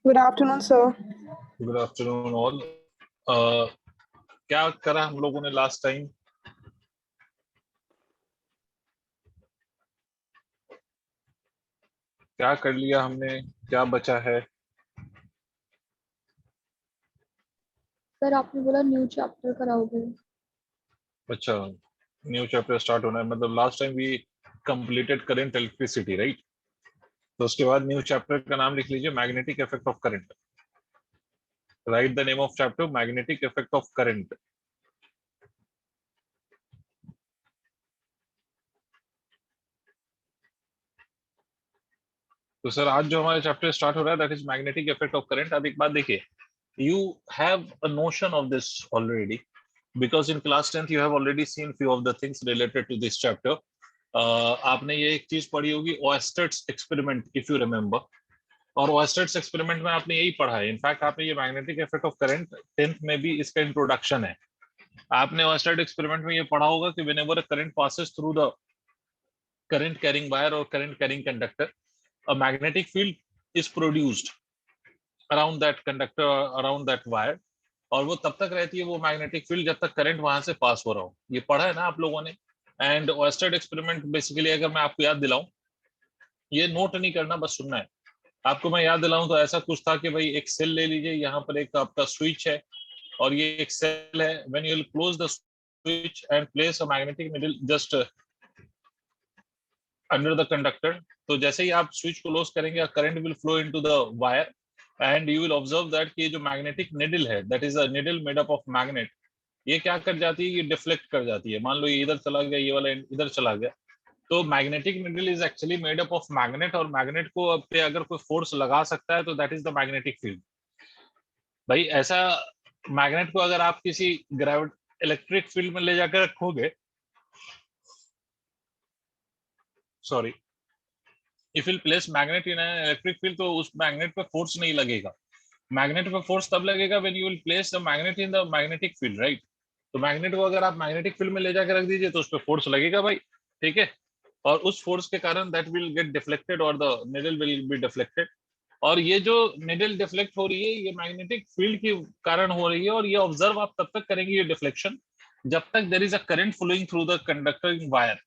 Good afternoon, sir. Good afternoon all. क्या करा हम लोगों ने लास्ट टाइम? क्या कर लिया हमने? क्या बचा है? सर आपने बोला न्यू चैप्टर कराओगे। अच्छा, न्यू चैप्टर स्टार्ट होना है, मतलब last time we completed current electricity, right? तो उसके बाद न्यू चैप्टर का नाम लिख लीजिए, magnetic effect of current. Write the name of chapter, magnetic effect of current. तो सर आज जो हमारा चैप्टर स्टार्ट हो रहा है that is magnetic effect of current. अब एक बात देखिए, you have a notion of this already because in class 10th you have already seen few of the things related to this chapter. आपने ये एक चीज पढ़ी होगी, ओएस्टर्स एक्सपेरिमेंट, इफ यू रिमेम्बर। और ओएस्टर्स एक्सपेरिमेंट में आपने यही पढ़ा है। इनफैक्ट आपने ये magnetic effect of current 10th में भी इसका इंट्रोडक्शन है। आपने ओएस्टर्स एक्सपेरिमेंट में ये पढ़ा होगा कि whenever a current passes through the current carrying wire or current carrying conductor, a magnetic field is produced around that conductor, around that wire, और वो तब तक रहती है वो मैग्नेटिक फील्ड जब तक करंट वहां से पास हो रहा हो। ये पढ़ा है ना आप लोगों ने? एंड ओएस्टर्ड एक्सपेरिमेंट बेसिकली, अगर मैं आपको याद दिलाऊं, ये नोट नहीं करना, बस सुनना है आपको। मैं याद दिलाऊं तो ऐसा कुछ था कि भाई एक सेल ले लीजिए, यहाँ पर एक आपका स्विच है और ये एक सेल है। When you will close the switch and place a magnetic needle just under the conductor, तो जैसे ही आप स्विच क्लोज करेंगे current will flow into the wire and you will observe that कि जो मैग्नेटिक निडल है, that is a needle made up of magnet, ये क्या कर जाती है, ये डिफ्लेक्ट कर जाती है। मान लो ये इधर चला गया, ये वाला इधर चला गया, तो magnetic needle is actually made up of magnet, और मैग्नेट को पे अगर कोई फोर्स लगा सकता है तो that is the magnetic field. भाई ऐसा मैग्नेट को अगर आप किसी ग्रेविट इलेक्ट्रिक फील्ड में ले जाकर रखोगे, sorry, if will place magnet in an electric field, तो उस मैग्नेट पे फोर्स नहीं लगेगा। मैग्नेट पे फोर्स तब लगेगा when you will place the magnet in the magnetic field, right? तो मैग्नेट को अगर आप मैग्नेटिक फील्ड में ले जाकर रख दीजिए तो उस पर फोर्स लगेगा भाई, ठीक है? और उस फोर्स के कारण दैट विल गेट डिफ्लेक्टेड और the needle will be deflected. और ये जो निडल डिफ्लेक्ट हो रही है ये मैग्नेटिक फील्ड के कारण हो रही है, और ये ऑब्जर्व आप तब तक करेंगे ये डिफ्लेक्शन जब तक there is a current flowing through the conducting wire.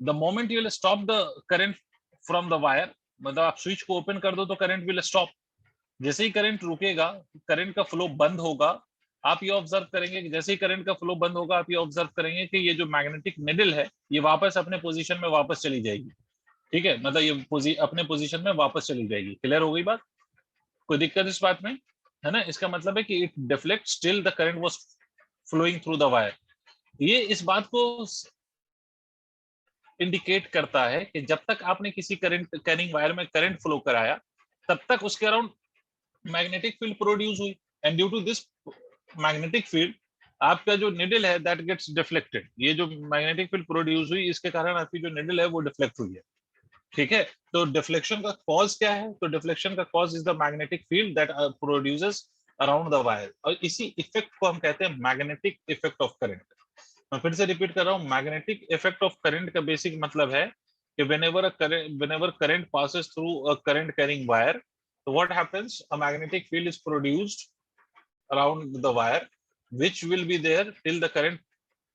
The moment you will stop the current from the wire, मतलब आप स्विच को ओपन कर दो तो करंट विल स्टॉप। जैसे ही करंट रुकेगा, करंट का फ्लो बंद होगा, आप ये ऑब्जर्व करेंगे कि जैसे ही करंट का फ्लो बंद होगा आप ये ऑब्जर्व करेंगे कि ये जो मैग्नेटिक निडल है ये वापस अपने पोजीशन में वापस चली जाएगी, ठीक है? मतलब ये अपने पोजीशन में वापस चली जाएगी। क्लियर हो गई बात? कोई दिक्कत इस बात में है ना? इसका मतलब है कि it deflect still the current was flowing through the wire. ये इस बात को इंडिकेट करता है कि जब तक आपने किसी करंट कैरिंग वायर में करंट फ्लो कराया तब तक उसके अराउंड मैग्नेटिक फील्ड प्रोड्यूस हुई, and due to this magnetic field आपका जो निडल है दैट गेट्स डिफ्लेक्टेड। ये जो मैग्नेटिक फील्ड प्रोड्यूस हुई इसके कारण आपकी जो निडल है वो डिफ्लेक्ट हुई है, ठीक है? तो डिफ्लेक्शन का कॉज क्या है? तो डिफ्लेक्शन का cause is the magnetic field that produces around the wire, और इसी इफेक्ट को हम कहते हैं मैग्नेटिक इफेक्ट ऑफ करंट। मैं फिर से रिपीट कर रहा हूँ, मैग्नेटिक इफेक्ट ऑफ करंट का बेसिक मतलब है कि whenever current passes through a current carrying wire, so what happens, a magnetic field is produced around the wire which will be there till the current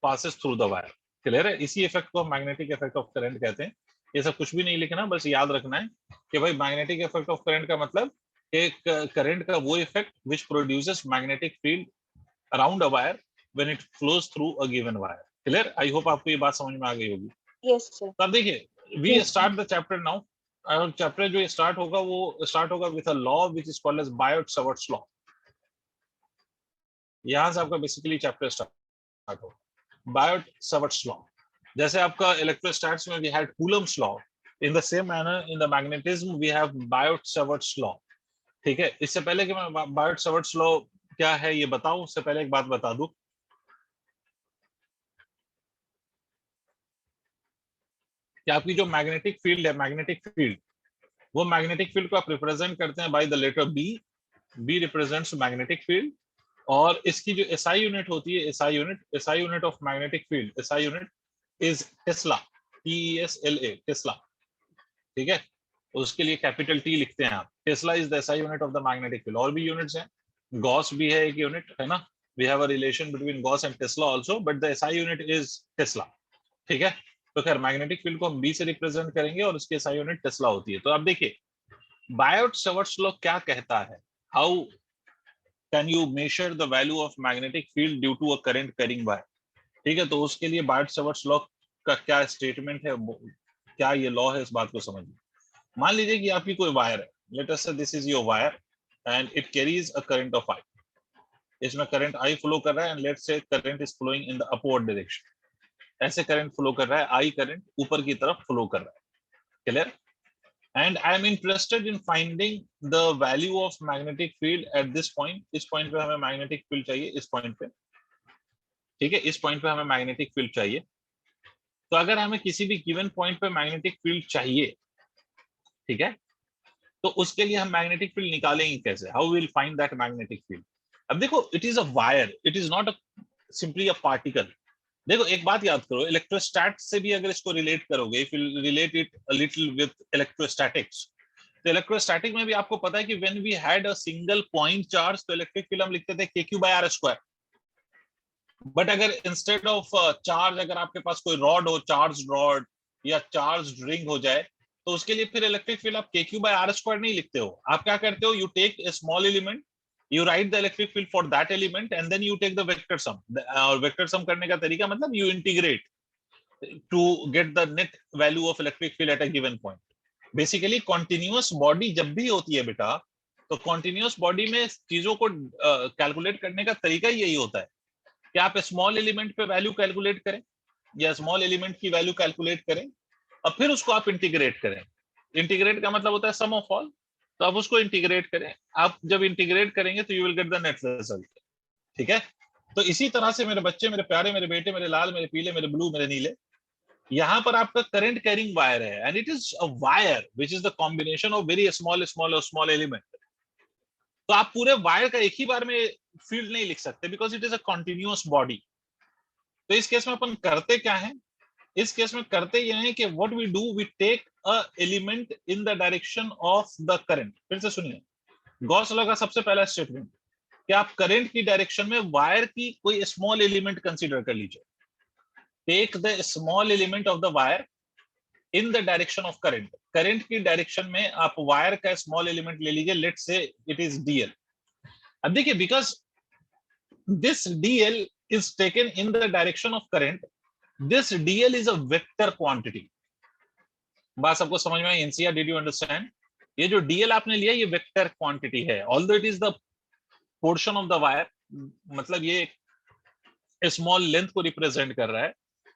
passes through the wire। Clear है? इसी effect को magnetic effect of current कहते हैं। ये सब कुछ भी नहीं लिखना, बस याद रखना है कि भाई मैग्नेटिक इफेक्ट ऑफ करंट का मतलब एक करंट का वो effect which produces magnetic field around a wire when it flows through a given wire। Clear? I hope आपको ये बात समझ में आ गई होगी। Yes, sir. तो अब देखिए, we start the chapter now. और चैप्टर जो स्टार्ट होगा वो स्टार्ट होगा with a law which is called as Biot Savart's law. यहां से आपका बेसिकली चैप्टर स्टार्ट होगा, बायोट-सावर्ट्स लॉ। जैसे आपका इलेक्ट्रोस्टैटिक्स में we had Coulomb's law, in the same manner in the magnetism we have Biot Savart's law, ठीक है? इससे पहले कि मैं बायोट-सावर्ट्स लॉ क्या है ये बताऊं, उससे पहले एक बात बता दूं कि आपकी जो मैग्नेटिक फील्ड है, मैग्नेटिक फील्ड, वो मैग्नेटिक फील्ड को आप रिप्रेजेंट करते हैं by the letter B. B represents magnetic field, और इसकी जो एसआई यूनिट होती है, SI unit of magnetic field, SI unit is tesla, TESLA, tesla, ठीक है? उसके लिए कैपिटल टी लिखते हैं आप। Tesla is the SI unit of the magnetic field. और भी यूनिट्स हैं, गॉस भी है एक यूनिट, है ना, we have a relation between gauss and tesla also, but the SI unit is tesla, ठीक है। तो खैर मैग्नेटिक फील्ड को हम बी से रिप्रेजेंट करेंगे और उसकी एसआई यूनिट टेस्ला होती है। तो आप देखिए बायोट-सावर्ट्स लॉ क्या कहता है, how can you measure the value of magnetic field due to a current carrying wire, ठीक है। तो उसके लिए बायोट-सावर्ट्स लॉ का क्या स्टेटमेंट है, क्या ये लॉ है, इस बात को समझिए। मान लीजिए कि आपकी कोई वायर है, let us say this is your wire and it carries a current of I, इसमें करंट आई फ्लो कर रहा है and let's say current is flowing in the upward direction, ऐसे करंट फ्लो कर रहा है, आई करंट ऊपर की तरफ फ्लो कर रहा है, clear. And I am interested in finding the value of magnetic field at this point, इस पॉइंट पे हमें मैग्नेटिक फील्ड चाहिए, इस पॉइंट पे, ठीक है, इस पॉइंट पे हमें मैग्नेटिक फील्ड चाहिए। तो अगर हमें किसी भी गिवन पॉइंट पे मैग्नेटिक फील्ड चाहिए, ठीक है, तो उसके लिए हम मैग्नेटिक फील्ड निकालेंगे कैसे, how will find that magnetic field. अब देखो it is a wire, it is not simply a particle. देखो एक बात याद करो, इलेक्ट्रोस्टैट से भी अगर इसको रिलेट करोगे, if you relate it a little with electrostatics, तो इलेक्ट्रोस्टैटिक में भी आपको पता है कि when we had a single point charge तो इलेक्ट्रिक फील्ड हम लिखते थे kq/r²। बट अगर इंस्टेड ऑफ चार्ज अगर आपके पास कोई रॉड हो, चार्ज रॉड या चार्ज रिंग हो जाए, तो उसके लिए फिर इलेक्ट्रिक फील्ड आप kq/r² नहीं लिखते हो, आप क्या करते हो, you take a small element, you write the electric field for that element and then you take the vector sum, और vector sum करने का तरीका मतलब you integrate to get the net value of electric field at a given point। Basically continuous body जब भी होती है बेटा, तो कॉन्टिन्यूअस बॉडी में चीजों को कैलकुलेट करने का तरीका यही होता है कि आप स्मॉल एलिमेंट पे वैल्यू कैलकुलेट करें या स्मॉल एलिमेंट की वैल्यू कैलकुलेट करें और फिर उसको आप इंटीग्रेट करें। इंटीग्रेट का मतलब होता है सम ऑफ ऑल, तो आप उसको इंटीग्रेट करें, आप जब इंटीग्रेट करेंगे तो you will get the net result, ठीक है। तो इसी तरह से मेरे बच्चे, मेरे प्यारे, मेरे बेटे, मेरे लाल, मेरे पीले, मेरे ब्लू, मेरे नीले, यहाँ पर आपका करंट कैरिंग वायर है and it is a wire which is the combination of very small small और स्मॉल एलिमेंट। तो आप पूरे वायर का एक ही बार में फील्ड नहीं लिख सकते because it is a continuous body. तो इस केस में अपन करते क्या है, इस केस में करते ये हैं कि what we do, we take a element in the direction of the current. फिर से सुनिए, गॉस लॉ का सबसे पहला स्टेटमेंट कि आप करंट की डायरेक्शन में वायर की कोई स्मॉल एलिमेंट कंसीडर कर लीजिए, take the small element of the wire in the direction of current, current की डायरेक्शन में आप वायर का स्मॉल एलिमेंट ले लीजिए, let's say it is DL. अब देखिए because this DL is taken in the direction of current, this DL is a vector quantity. बात सबको समझ में आई? NCR, did you understand? ये जो डीएल आपने लिया ये वेक्टर क्वांटिटी है, although it is the portion of the wire, मतलब ये स्मॉल लेंथ को रिप्रेजेंट कर रहा है,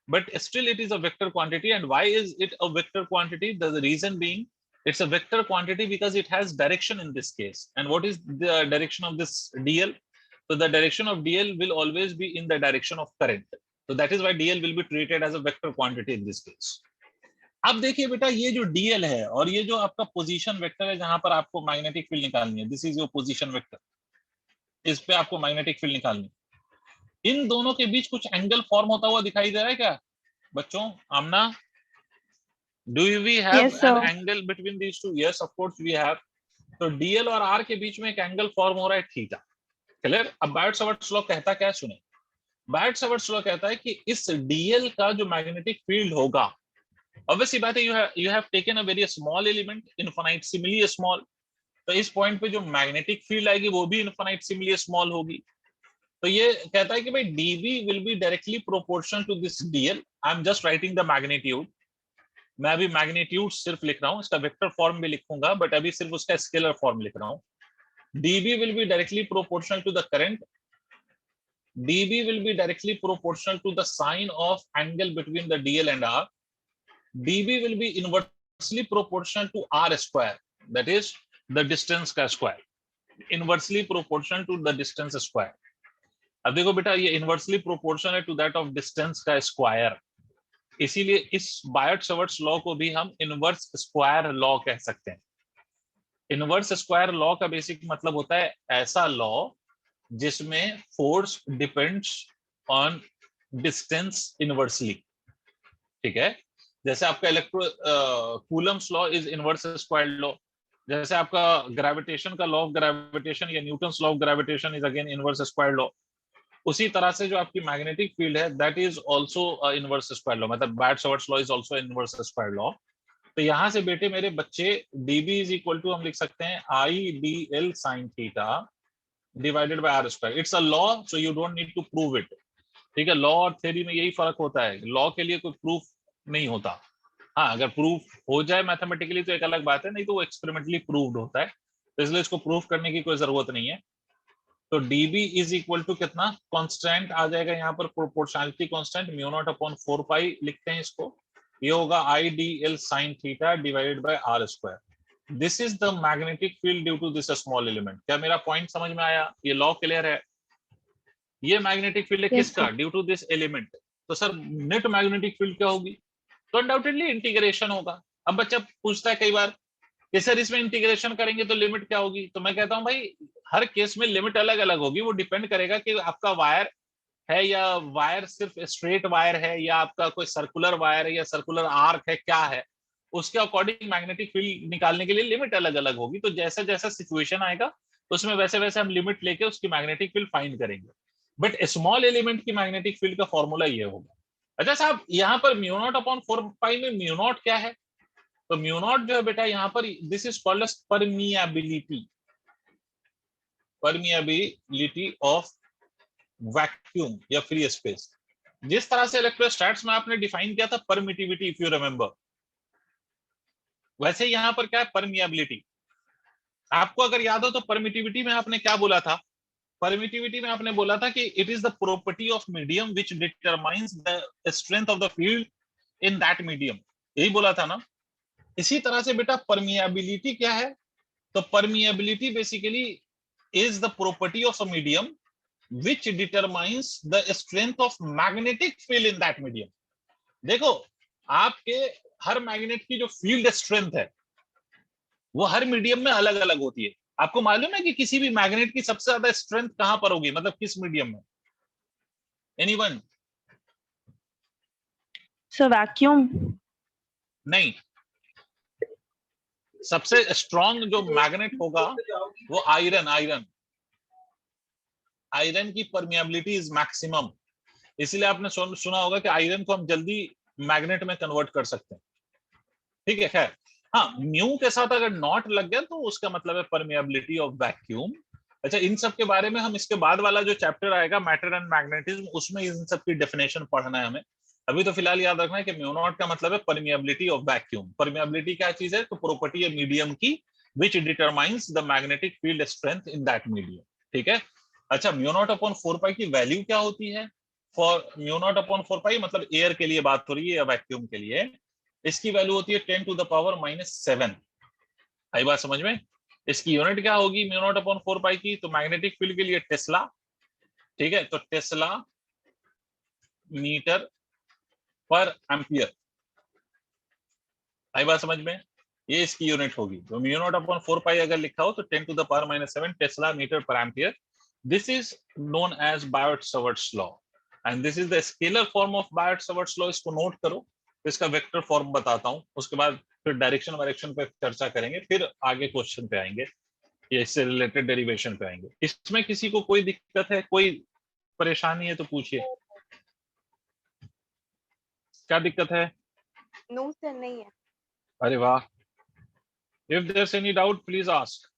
but still it is a vector quantity. And why is it a vector quantity? The reason being it's a vector quantity because it has direction in this case. And what is the direction of this dl? So the direction of dl will always be in the direction of current, so that is why dl will be treated as a vector quantity in this case. अब देखिए बेटा ये जो dl है और ये जो आपका पोजीशन वेक्टर है जहां पर आपको मैग्नेटिक फील्ड निकालनी है, this is your position vector, इस पे आपको मैग्नेटिक फील्ड निकालनी है। इन दोनों के बीच कुछ एंगल फॉर्म होता हुआ दिखाई दे रहा है क्या बच्चों? आमना, do we have Yes, an sir. angle between these two? Yes, of course we have. तो dl और r के बीच में एक एंगल फॉर्म हो रहा है थीटा, क्लियर। अब बायोट-सावर्ट्स लॉ कहता क्या है, सुने। बायोट-सावर्ट्स लॉ कहता है कि इस dl का जो मैग्नेटिक फील्ड होगा, ऑब्वियसली बात है, you have taken a very small element, infinitesimally small, तो इस पॉइंट पे जो मैग्नेटिक फील्ड आएगी वो भी इनफिनिटेसिमली स्मॉल होगी। तो ये कहता है कि भाई dv will be directly proportional to this dl. I am just writing the magnitude, मैं अभी मैग्नीट्यूड सिर्फ लिख रहा हूं, इसका वेक्टर फॉर्म भी लिखूंगा बट अभी सिर्फ उसका स्केलर फॉर्म लिख रहा हूं। db will be directly proportional to the current, db will be directly proportional to the sine of angle between the dl and r, db will be inversely proportional to r square, that is the distance का square, inversely proportional to the distance square। अब देखो बेटा ये inversely proportional है to that of distance का square, इसीलिए इस Biot-Savart's law को भी हम इनवर्स स्क्वायर लॉ कह सकते हैं। इनवर्स स्क्वायर लॉ का बेसिक मतलब होता है ऐसा लॉ जिसमें force depends on distance inversely, ठीक है। जैसे आपका Coulomb's law is inverse squared law, जैसे आपका ग्रेविटेशन का लॉ ऑफ ग्रेविटेशन या Newton's law of gravitation is again inverse squared law, उसी तरह से जो आपकी मैग्नेटिक फील्ड है that is also inverse squared law, मतलब Biot Savart's law is also inverse squared law. तो यहाँ से बेटे मेरे बच्चे dB इज इक्वल टू हम लिख सकते हैं IDL sin theta divided by r square. It's a law so you don't need to prove it, ठीक है। लॉ और थ्योरी में यही फर्क होता है, लॉ के लिए कोई प्रूफ नहीं होता। हाँ, अगर प्रूफ हो जाए मैथमेटिकली तो एक अलग बात है, नहीं तो वो एक्सपेरिमेंटली प्रूव्ड होता है, तो इसलिए इसको प्रूफ करने की कोई जरूरत नहीं है। तो dB इज इक्वल टू कितना, कांस्टेंट आ जाएगा यहाँ पर, proportionality constant mu naught upon 4 pi लिखते हैं इसको, ये होगा IDL sin theta divided by r square. This is the magnetic field due to this small element. क्या मेरा पॉइंट समझ में आया? ये लॉ क्लियर है? ये मैग्नेटिक फील्ड है Yes, किसका? Due to this element. तो सर नेट मैग्नेटिक फील्ड क्या होगी? तो अनडाउटेडली इंटीग्रेशन होगा। अब बच्चा पूछता है कई बार कि सर इसमें इंटीग्रेशन करेंगे तो लिमिट क्या होगी? तो मैं कहता हूं भाई हर केस में लिमिट अलग अलग होगी, वो डिपेंड करेगा कि आपका वायर है या वायर सिर्फ स्ट्रेट वायर है या आपका कोई सर्कुलर वायर है या सर्कुलर आर्क है, क्या है, उसके अकॉर्डिंग मैग्नेटिक फील्ड निकालने के लिए लिमिट अलग अलग होगी। तो जैसा जैसा सिचुएशन आएगा उसमें वैसे वैसे हम लिमिट लेके उसकी मैग्नेटिक फील्ड फाइंड करेंगे। बट स्मॉल एलिमेंट की मैग्नेटिक फील्ड का फॉर्मूला ये होगा। अच्छा साहब, यहाँ पर म्यू नॉट अपॉन 4 पाई में म्यू नॉट क्या है? तो म्यू नॉट जो है बेटा यहाँ पर this is called as permeability, permeability of vacuum या फ्री स्पेस। जिस तरह से इलेक्ट्रोस्टैट्स में आपने डिफाइन किया था परमिटिविटी, इफ यू रिमेंबर, वैसे यहाँ पर क्या है परमिएबिलिटी। आपको अगर याद हो तो परमिटिविटी में आपने क्या बोला था? परमिटिविटी में आपने बोला था कि it is the property of medium which determines the strength of the field in that medium, यही बोला था ना। इसी तरह से बेटा परमिएबिलिटी क्या है? तो permeability basically is the property of a medium which determines the strength of magnetic field in that medium। देखो आपके हर मैग्नेट की जो फील्ड स्ट्रेंथ है वो हर मीडियम में अलग अलग होती है। आपको मालूम है कि किसी भी मैग्नेट की सबसे ज्यादा स्ट्रेंथ कहां पर होगी, मतलब किस मीडियम में? एनीवन? Sir vacuum. नहीं, सबसे स्ट्रॉन्ग जो मैग्नेट होगा वो आयरन, आयरन की परमिएबिलिटी इज मैक्सिमम। इसलिए आपने सुना होगा कि आयरन को हम जल्दी मैग्नेट में कन्वर्ट कर सकते हैं, ठीक है। खैर हाँ, म्यू के साथ अगर नॉट लग गया तो उसका मतलब है परमिएबिलिटी ऑफ वैक्यूम। अच्छा, इन सब के बारे में हम इसके बाद वाला जो चैप्टर आएगा मैटर एंड मैग्नेटिज्म, उसमें इन सब की डेफिनेशन पढ़ना है हमें। अभी तो फिलहाल याद रखना है कि म्यू नॉट का मतलब है परमिएबिलिटी ऑफ वैक्यूम। परमिएबिलिटी क्या चीज है? तो प्रॉपर्टी है मीडियम की विच determines the magnetic field strength in that medium, ठीक है। अच्छा, म्यू नॉट अपॉन 4 पाई की वैल्यू क्या होती है? फॉर म्यू नॉट अपॉन 4 पाई मतलब एयर के लिए बात हो रही है या वैक्यूम के लिए, इसकी वैल्यू होती है 10 टू द पावर -7। आई बात समझ में? इसकी यूनिट क्या होगी म्यू नॉट अपॉन 4 पाई की? तो मैग्नेटिक फील्ड के लिए टेस्ला, ठीक है, तो टेस्ला मीटर पर एम्पियर। आई बात समझ में? ये इसकी यूनिट होगी। तो म्यू नॉट अपॉन 4 पाई अगर लिखा हो तो 10 to the power -7 tesla metre per ampere. This is known as Biot Savart's law and this is the scalar form of Biot Savart's law. इसको नोट करो, इसका वेक्टर फॉर्म बताता हूं, उसके बाद फिर डायरेक्शन वायरेक्शन पे चर्चा करेंगे, फिर आगे क्वेश्चन पे आएंगे या इससे रिलेटेड डेरिवेशन पे आएंगे। इसमें किसी को कोई दिक्कत है, कोई परेशानी है तो पूछिए, क्या दिक्कत है? नो सर, नहीं है। अरे वाह, if there any doubt please ask.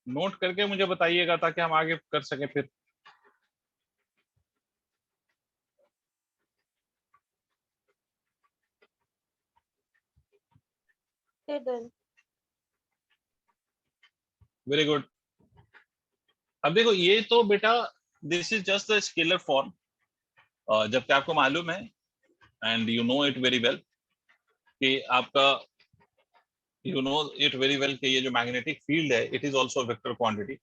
Note करके मुझे बताइएगा ताकि हम आगे कर सके फिर। Very good. अब देखो ये तो बेटा this is just the scalar form, जबकि आपको मालूम है and you know it very well कि आपका you know it very well कि ये जो magnetic field है it is also a vector quantity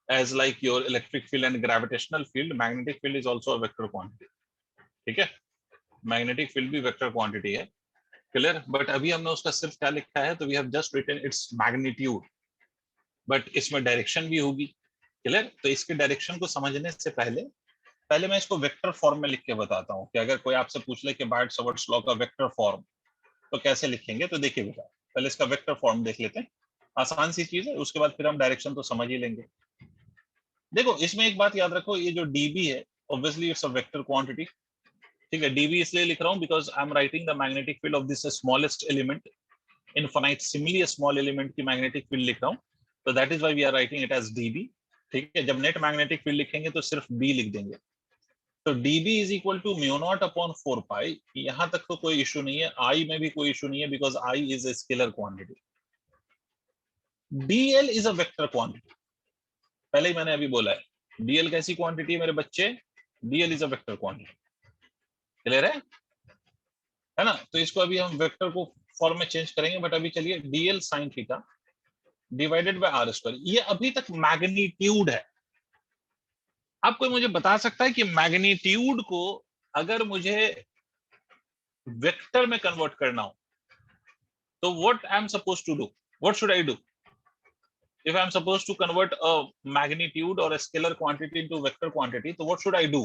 as like your electric field and gravitational field. Magnetic field is also a vector quantity. ठीक है, magnetic field भी vector quantity है. Clear? But अभी हमने उसका सिर्फ क्या लिखा है, तो we have just written its magnitude, but इसमें डायरेक्शन भी होगी. क्लियर? तो इसके डायरेक्शन को समझने से पहले मैं इसको वेक्टर फॉर्म में लिख के बताता हूँ कि अगर कोई आपसे पूछ ले कि बायट-सवर्ट्स लॉ का वेक्टर फॉर्म तो कैसे लिखेंगे, तो देखिए बेटा पहले इसका वेक्टर फॉर्म देख लेते हैं. आसान सी चीज है, उसके बाद फिर हम डायरेक्शन तो समझ ही लेंगे. देखो इसमें एक बात याद रखो, ये जो dB है obviously it's a vector quantity. ठीक है, dB इसलिए लिख रहा हूँ because I am writing the magnetic field of this smallest element infinitesimally small element की मैग्नेटिक फील्ड लिख रहा हूँ, तो that is why we are writing it as dB. ठीक है, जब नेट मैग्नेटिक फील्ड लिखेंगे तो सिर्फ B लिख देंगे. तो dB is equal to mu naught upon 4 pi. यहां तक तो कोई इशू नहीं है, I में भी कोई इशू नहीं है because I is a scalar quantity. dl is a vector quantity, पहले ही मैंने अभी बोला है. dl कैसी क्वांटिटी है मेरे बच्चे? dl is a vector quantity. Clear है ना? तो इसको अभी हम वेक्टर को फॉर्म में चेंज करेंगे, बट अभी चलिए dl sin theta divided by r square. ये अभी तक मैग्नीट्यूड है. आप कोई मुझे बता सकता है कि मैग्नीट्यूड को अगर मुझे वेक्टर में कन्वर्ट करना हो तो what I am suppose to do, what should I do if I am supposed to convert a magnitude or a scalar quantity into vector quantity, तो what should I do?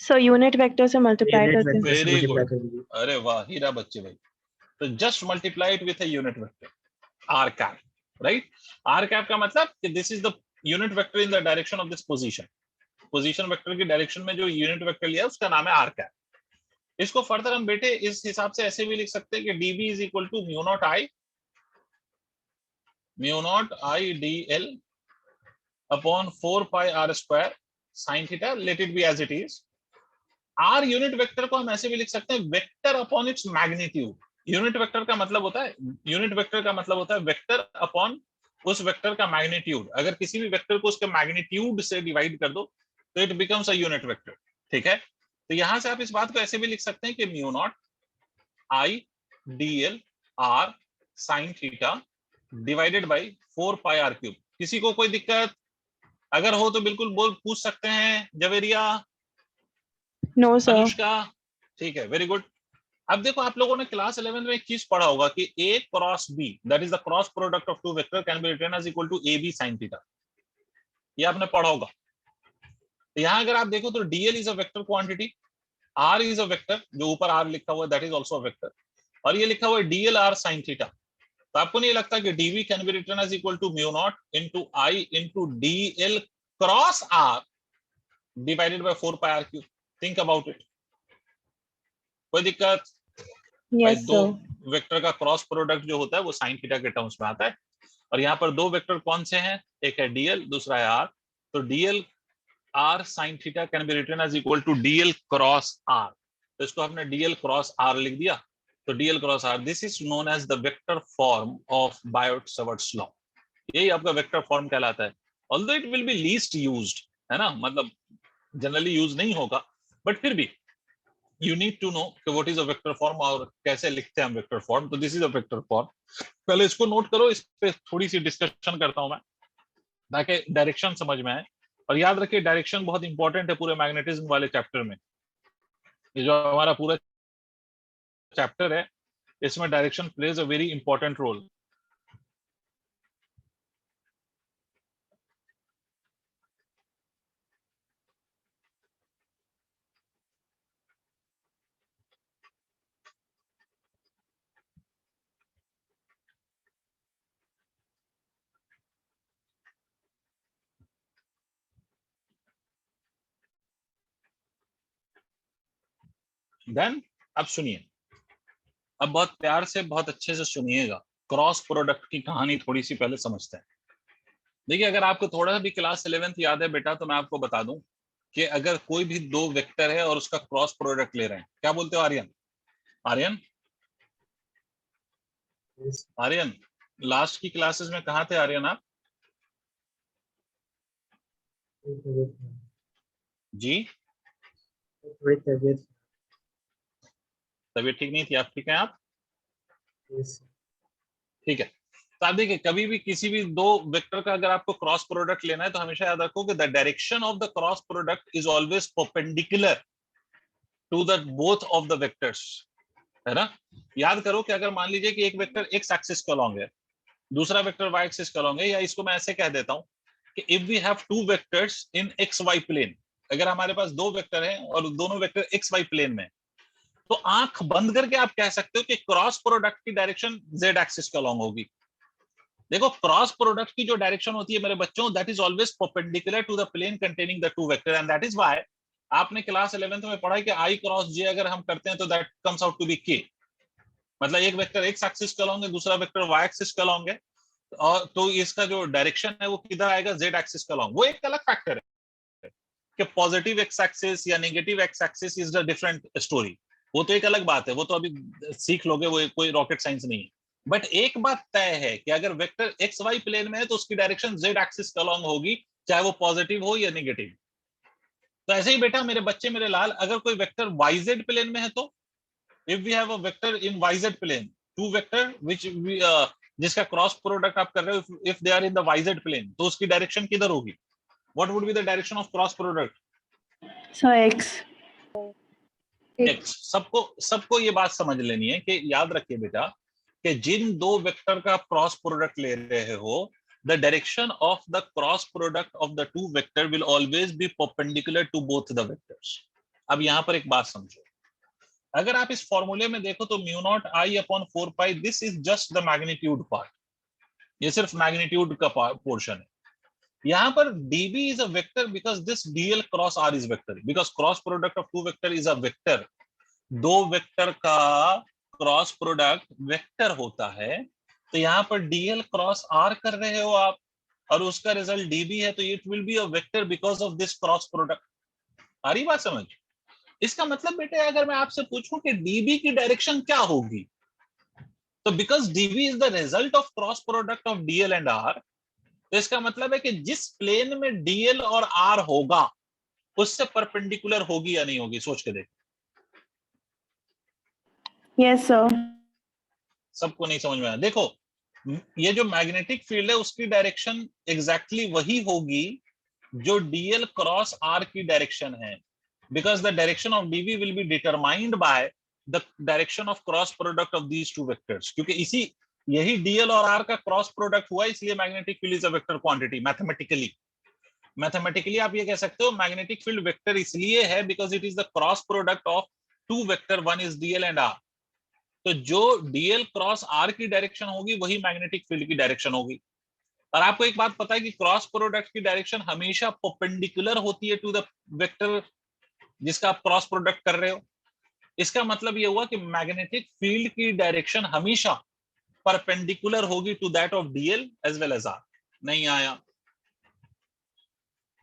So unit vector से multiply Unit करते हैं. vector से Very multiply good. कर दीजिए. अरे वाह हीरा बच्चे भाई. तो just multiply it with a unit vector r cap, right? r cap का मतलब कि this is the unit vector in the direction of this position. Position vector की direction में जो unit vector लिया उसका नाम है r cap. इसको फर्दर हम बेटे इस हिसाब से ऐसे भी लिख सकते हैं कि dB is equal to mu naught I dl upon 4 pi r square sin theta. Let it be as it is. r unit vector को हम ऐसे भी लिख सकते हैं vector upon its magnitude. Unit vector का मतलब होता है वेक्टर अपॉन उस वेक्टर का मैग्नीट्यूड. अगर किसी भी वेक्टर को उसके मैग्नीट्यूड से डिवाइड कर दो तो it becomes a unit vector. ठीक है, तो यहां से आप इस बात को ऐसे भी लिख सकते हैं कि mu naught I dl r sin theta divided by 4 pi r cube. किसी को कोई दिक्कत अगर हो तो बिल्कुल पूछ सकते हैं. Javeria, No sir. अनुष्का, ठीक है, वेरी गुड. अब देखो आप लोगों ने क्लास 11 में एक चीज पढ़ा होगा कि a cross b, that is the cross product of two vector, can be written as equal to ab sin theta. ये आपने पढ़ा होगा. तो यहां अगर आप देखो तो dl is a vector quantity, r is a vector, जो ऊपर r लिखा हुआ है that is also a vector, और ये लिखा हुआ है dl r sin थीटा. तो आपको नहीं लगता कि dv can be written as equal to mu naught into I into dl cross r divided by 4 pi r cube? Think about it. कोई दिक्कत? Yes दो sir. वेक्टर का क्रॉस प्रोडक्ट जो होता है वो साइन थीटा के टर्म्स में आता है, और यहाँ पर दो वेक्टर कौन से हैं? एक है dl, दूसरा है r. तो dl r sin theta can be written as equal to dl cross r. तो इसको हमने dl क्रॉस r लिख दिया. तो dl cross r, this is known as the vector form of Biot Savart's law. यही आपका वेक्टर फॉर्म कहलाता है. Although it will be least used, है ना, मतलब जनरली यूज नहीं होगा, बट फिर भी you need to know कि what is a vector form और कैसे लिखते हैं हम वेक्टर फॉर्म. तो this is a vector form. पहले इसको नोट करो, इस पे थोड़ी सी डिस्कशन करता हूं मैं ताकि डायरेक्शन समझ में आए. और याद रखिए डायरेक्शन बहुत इंपॉर्टेंट है पूरे मैग्नेटिज्म वाले चैप्टर में. ये जो हमारा पूरा चैप्टर है इसमें direction plays a very important role. Then अब सुनिए, अब बहुत प्यार से बहुत अच्छे से सुनिएगा. क्रॉस प्रोडक्ट की कहानी थोड़ी सी पहले समझते हैं. देखिए अगर आपको थोड़ा सा भी क्लास 11th याद है बेटा तो मैं आपको बता दूं कि अगर कोई भी दो वेक्टर है और उसका क्रॉस प्रोडक्ट ले रहे हैं, क्या बोलते हो आर्यन? आर्यन, Yes. आर्यन लास्ट की क्लासेस में कहाँ थे आर्यन आप? जी Wait. तबीयत ठीक नहीं थी आप? ठीक है आप? ठीक है, तो आप देखिए कभी भी किसी भी दो वेक्टर का अगर आपको क्रॉस प्रोडक्ट लेना है तो हमेशा याद रखो कि the direction of the cross product is always perpendicular to the both of the vectors, है ना। याद करो कि अगर मान लीजिए कि एक वेक्टर एक्स एक्सिस का लॉन्ग है, दूसरा वेक्टर वाई एक्सिस का लॉन्ग है, या इसको मैं ऐसे कह देता हूं कि if we have two vectors in X Y plane, अगर हमारे पास दो वेक्टर हैं और दोनों वेक्टर एक्स वाई प्लेन में, तो आंख बंद करके आप कह सकते हो कि क्रॉस प्रोडक्ट की डायरेक्शन जेड एक्सिस का लॉन्ग होगी। देखो क्रॉस प्रोडक्ट की जो डायरेक्शन होती है मेरे बच्चों, that is always perpendicular to the plane containing the two vector, and that is why आपने क्लास 11th में पढ़ा है कि आई क्रॉस जे अगर हम करते हैं तो that comes out to be K, मतलब एक वेक्टर एक्स एक्सिस का लॉन्ग है, दूसरा वेक्टर वाई एक्सिस का लॉन्ग है, और तो इसका जो डायरेक्शन है वो किधर आएगा, जेड एक्सिस का लॉन्ग। वो एक अलग फैक्टर है कि पॉजिटिव एक्स एक्सिस या negative x axis is the different story, वो तो एक अलग बात है, वो तो अभी सीख लोगे, वो कोई रॉकेट साइंस नहीं है। बट एक बात तय है कि अगर वेक्टर एक्स वाई प्लेन में है तो उसकी डायरेक्शन जेड एक्सिस का लॉन्ग होगी, चाहे वो पॉजिटिव हो या नेगेटिव। तो ऐसे ही बेटा मेरे बच्चे मेरे लाल, अगर कोई वेक्टर वाई जेड प्लेन में है तो if we have a vector in Y Z plane, two vector which जिसका क्रॉस प्रोडक्ट आप कर रहे हो, if they are in the Y Z plane, तो उसकी डायरेक्शन किधर होगी, what would be the direction of cross product? So X. X. सबको सबको ये बात समझ लेनी है कि याद रखिए बेटा कि जिन दो वेक्टर का क्रॉस प्रोडक्ट ले रहे हो, the direction of the cross product of the two vector will always be perpendicular to both the vectors. अब यहां पर एक बात समझो, अगर आप इस फॉर्मूले में देखो तो mu naught I upon 4 pi, this is just the magnitude part, ये सिर्फ मैग्नीट्यूड का पोर्शन है। यहाँ पर db is a vector because this dl cross r is vector, because cross product of two vector is a vector, दो vector का cross product vector होता है, तो यहाँ पर dl क्रॉस r कर रहे हो आप और उसका रिजल्ट db है, तो it will be a vector because of this cross product. आ रही बात समझ? इसका मतलब बेटे अगर मैं आपसे पूछूं कि db की डायरेक्शन क्या होगी, तो because db is the result of cross product of dl and r, तो इसका मतलब है कि जिस प्लेन में dl और r होगा उससे परपेंडिकुलर होगी या नहीं होगी, सोच के देख। Yes, sir. सबको नहीं समझ में आया? देखो ये जो मैग्नेटिक फील्ड है उसकी डायरेक्शन एग्जैक्टली वही होगी जो dl क्रॉस r की डायरेक्शन है, because the direction of dv will be determined by the direction of cross product of these two vectors, क्योंकि इसी यही dl और r का क्रॉस प्रोडक्ट हुआ, इसलिए magnetic field is a vector quantity. Mathematically आप ये कह सकते हो मैग्नेटिक फील्ड वेक्टर इसलिए है because it is the cross product of two vector, one is dl and r, तो जो dl क्रॉस r की डायरेक्शन होगी वही मैग्नेटिक फील्ड की डायरेक्शन होगी। और आपको एक बात पता है कि क्रॉस प्रोडक्ट की डायरेक्शन हमेशा परपेंडिकुलर होती है टू द वेक्टर जिसका आप क्रॉस प्रोडक्ट कर रहे हो। इसका मतलब ये हुआ कि मैग्नेटिक फील्ड की डायरेक्शन हमेशा परपेंडिकुलर होगी to that of dl as well as r। नहीं आया?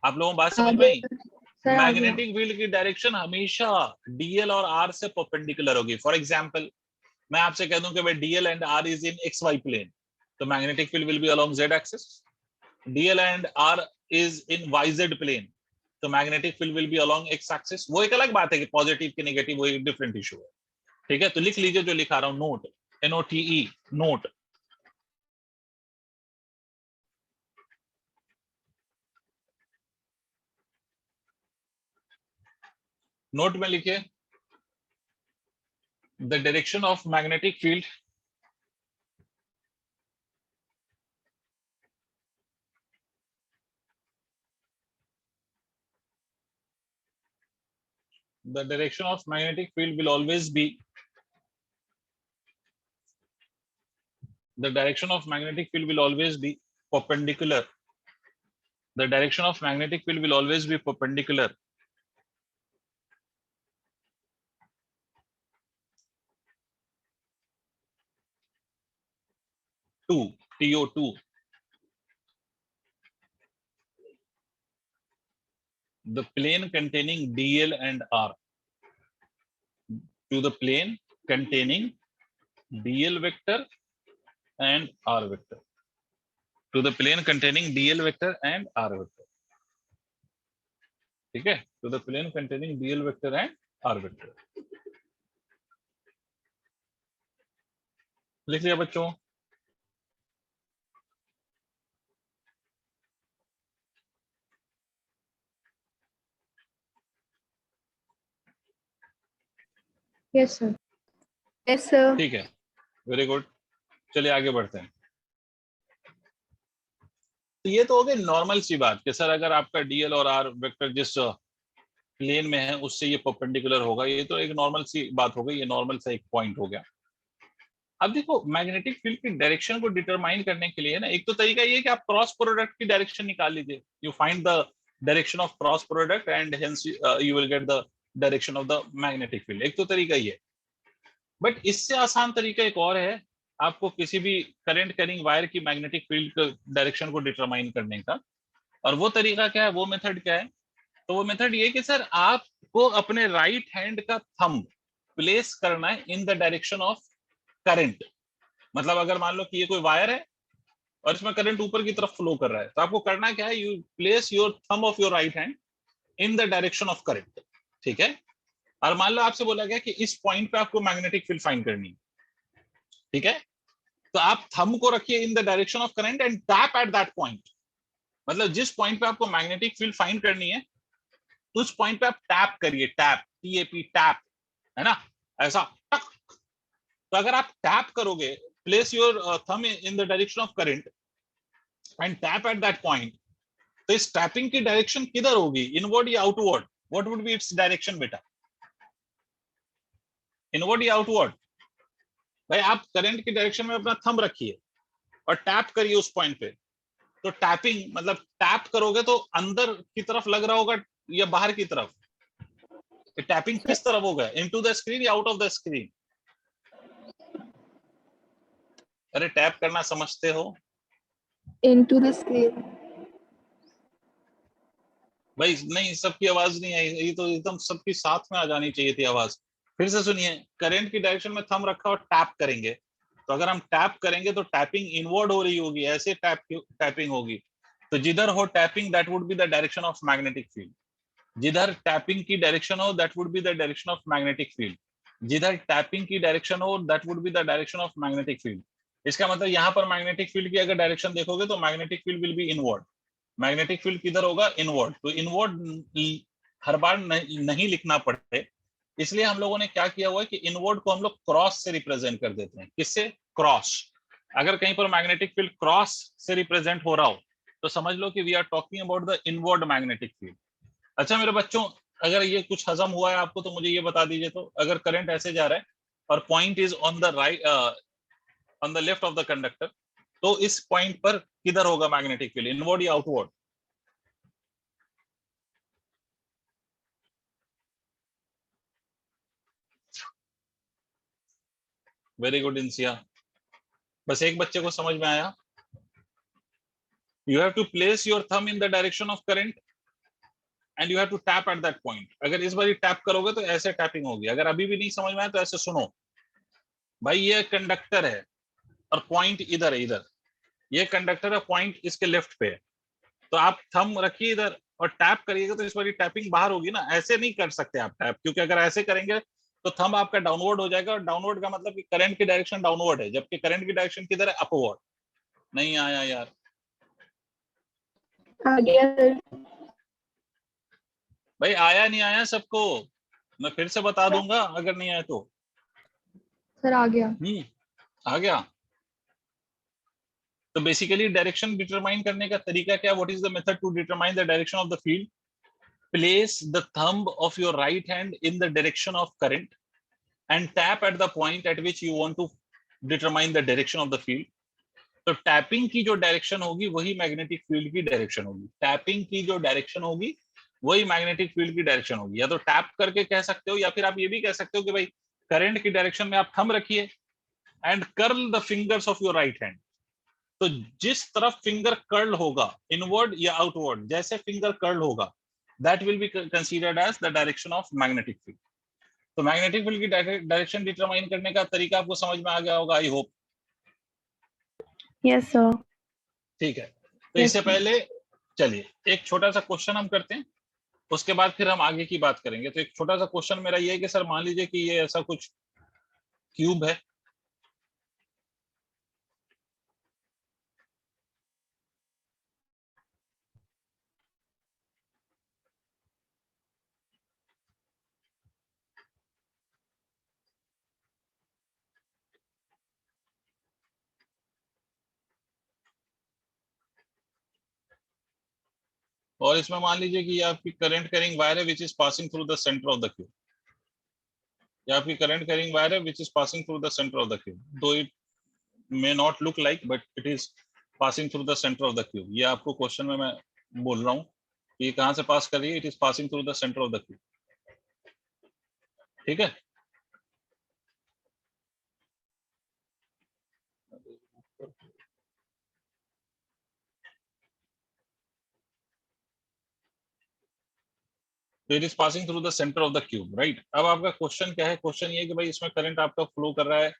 आप लोगों को बात समझ में आई? सर आ गया। मैग्नेटिक फील्ड की डायरेक्शन हमेशा dl और r से परपेंडिकुलर होगी। फॉर एग्जांपल मैं आपसे कह दूं कि भाई dl and r is in X Y plane, तो magnetic field will be along z axis. dl and r is in yz plane, तो magnetic field will be along x axis. वो एक अलग बात है कि पॉजिटिव की नेगेटिव, वो एक डिफरेंट इशू है। ठीक है, तो लिख लीजिए जो लिखा रहा हूं, नोट, NOTE, नोट। नोट में लिखिए the direction of magnetic field the direction of magnetic field will always be the direction of magnetic field will always be perpendicular, the direction of magnetic field will always be perpendicular to TO2 the plane containing DL and R, to the plane containing DL vector and R vector, to the plane containing DL vector and R vector। ठीक है, to the plane containing DL vector and R vector। लिख लिया बच्चों? Yes sir. Yes, sir. ठीक है, very good. चलिए आगे बढ़ते हैं। तो ये तो हो गई नॉर्मल सी बात कि सर अगर आपका डीएल और आर वेक्टर जिस प्लेन में है उससे ये परपेंडिकुलर होगा, ये तो एक नॉर्मल सी बात हो गई, ये नॉर्मल सा एक पॉइंट हो गया। अब देखो मैग्नेटिक फील्ड की डायरेक्शन को डिटरमाइन करने के लिए ना एक तो तरीका ये है कि आप क्रॉस प्रोडक्ट की डायरेक्शन निकाल लीजिए। You find the direction of cross product and hence you will get the direction of the magnetic field. एक तो तरीका ये, बट इससे आसान तरीका एक और है आपको किसी भी करंट कैरिंग वायर की मैग्नेटिक फील्ड डायरेक्शन को डिटरमाइन करने का। और वो तरीका क्या है, वो मेथड क्या है? तो वो मेथड ये कि सर आपको अपने राइट हैंड का थंब प्लेस करना है इन द डायरेक्शन ऑफ करंट। मतलब अगर मान लो कि ये कोई वायर है और इसमें करंट ऊपर की तरफ फ्लो कर रहा है, तो आपको करना क्या है, you place your thumb of your right hand in the direction of current. ठीक है, और मान लो आपसे बोला गया कि इस पॉइंट पे आपको मैग्नेटिक फील्ड फाइंड करनी है। ठीक है, तो आप थंब को रखिए इन the direction of current and tap at that point. मतलब जिस पॉइंट पे आपको मैग्नेटिक फील्ड फाइंड करनी है उस पॉइंट पे आप टैप करिए, टैप टीएपी टैप, है ना, ऐसा टक। तो अगर आप टैप करोगे, place your thumb in the direction of current and tap at that point, तो इस टैपिंग की डायरेक्शन किधर होगी, इनवर्ड या outward? What would B its direction बेटा, इनवर्ड या आउटवर्ड? भाई आप करंट की डायरेक्शन में अपना थंब रखिए और टैप करिए उस पॉइंट पे। तो टैपिंग मतलब टैप करोगे तो अंदर की तरफ लग रहा होगा या बाहर की तरफ? टैपिंग किस तरफ होगा, इनटू द स्क्रीन या आउट ऑफ द स्क्रीन? अरे टैप करना समझते हो? Into the screen. भाई नहीं, सबकी आवाज नहीं आई, ये तो एकदम सबकी साथ में आ जानी चाहिए थी आवाज। फिर से सुनिए, करंट की डायरेक्शन में थंब रखा और टैप करेंगे, तो अगर हम टैप करेंगे तो टैपिंग इनवर्ड हो रही होगी, ऐसे टैपिंग होगी। तो जिधर हो tapping that would be the direction of magnetic field. जिधर टैपिंग की डायरेक्शन हो that would be the direction of magnetic field. जिधर टैपिंग की डायरेक्शन हो that would be the direction of magnetic field. इसका मतलब यहाँ पर मैग्नेटिक फील्ड की अगर डायरेक्शन देखोगे तो magnetic field will B inward. Magnetic field किधर होगा, इनवर्ड। तो इनवर्ड हर बार नहीं लिखना पड़े, इसलिए हम लोगों ने क्या किया हुआ है कि इनवर्ड को हम लोग क्रॉस से रिप्रेजेंट कर देते हैं। किससे? क्रॉस। अगर कहीं पर मैग्नेटिक फील्ड क्रॉस से रिप्रेजेंट हो रहा हो तो समझ लो कि we are talking about the inward magnetic field. अच्छा मेरे बच्चों, अगर ये कुछ हजम हुआ है आपको तो मुझे ये बता दीजिए। तो अगर करंट ऐसे जा रहा है और point is on the right, on the left of the conductor, तो इस पॉइंट पर किधर होगा मैग्नेटिक फील्ड, इनवर्ड या आउटवर्ड? वेरी गुड इंसिया, बस एक बच्चे को समझ में आया। You have to place your thumb in the direction of current and you have to tap at that point. अगर इस बार टैप करोगे तो ऐसे टैपिंग होगी। अगर अभी भी नहीं समझ में आया तो ऐसे सुनो, भाई ये कंडक्टर है और पॉइंट इधर है, इधर ये कंडक्टर है, पॉइंट इसके लेफ्ट पे है। तो आप थंब रखिए इधर और टैप करिएगा तो इस बार टैपिंग बाहर होगी ना। ऐसे नहीं कर सकते आप टैप, क्योंकि अगर ऐसे करेंगे तो थंब आपका डाउनवर्ड हो जाएगा, और डाउनवर्ड का मतलब कि करंट की डायरेक्शन डाउनवर्ड है, जबकि करंट की डायरेक्शन किधर है, अपवर्ड। नहीं आया यार? आ गया सर। भाई आया नहीं आया सबको? मैं फिर से बता दूंगा अगर नहीं आया तो। सर आ गया। आ गया। तो बेसिकली डायरेक्शन डिटरमाइन करने का तरीका क्या, what is the method to determine the direction of the field? Place the thumb of your right hand in the direction of current and tap at the point at which you want to determine the direction of the field. तो tapping की जो direction होगी वही magnetic field की direction होगी। Tapping की जो direction होगी वही मैग्नेटिक फील्ड की डायरेक्शन होगी। या तो टैप करके कह सकते हो, या फिर आप ये भी कह सकते हो कि भाई करंट की डायरेक्शन में आप थंब रखिए and curl the fingers of your right hand. तो जिस तरफ फिंगर कर्ल होगा, इनवर्ड या आउटवर्ड, जैसे फिंगर कर्ल होगा, that will be considered as the direction of magnetic field. तो मैग्नेटिक फील्ड की डायरेक्शन डिटरमाइन करने का तरीका आपको समझ में आ गया होगा, आई होप। Yes, sir. ठीक है, तो Yes, इससे sir. पहले चलिए एक छोटा सा क्वेश्चन हम करते हैं, उसके बाद फिर हम आगे की बात करेंगे। तो एक छोटा सा क्वेश्चन मेरा ये है कि सर मान लीजिए कि ये ऐसा कुछ क्यूब है और इसमें मान लीजिए कि ये आपकी करंट कैरिंग वायर है which is passing through the centre of the cube, या आपकी करंट कैरिंग वायर है which is passing through the centre of the cube, though it may not look like but it is passing through the centre of the cube. ये आपको question में मैं बोल रहा हूँ कि ये कहाँ से पास कर रही है, it is passing through the centre of the cube. ठीक है, तो it is passing through the centre of the cube, right. अब आपका क्वेश्चन क्या है, क्वेश्चन ये कि भाई इसमें करंट आपका फ्लो कर रहा है,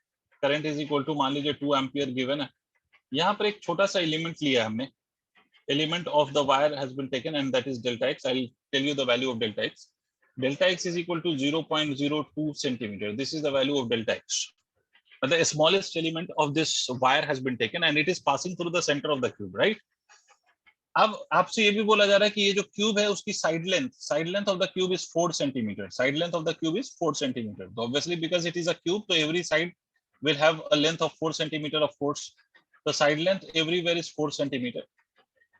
करंट इज इक्वल टू मान लीजिए 2 एम्पियर गिवन है। यहाँ पर एक छोटा सा एलिमेंट लिया है हमने, element of the wire has been taken and that is delta x. I'll tell you the value of delta x. Delta x is equal to 0.02 centimeter. This is the value of delta x. But the smallest element of this wire has been taken and it is passing through the center of the cube, right? अब आपसे ये भी बोला जा रहा है कि ये जो क्यूब है उसकी side length of the cube is 4 centimetre. Side length of the cube is 4 centimetre. तो obviously because it is a cube, तो every side will have a length of 4 centimeter of course. The side length everywhere is 4 centimeter.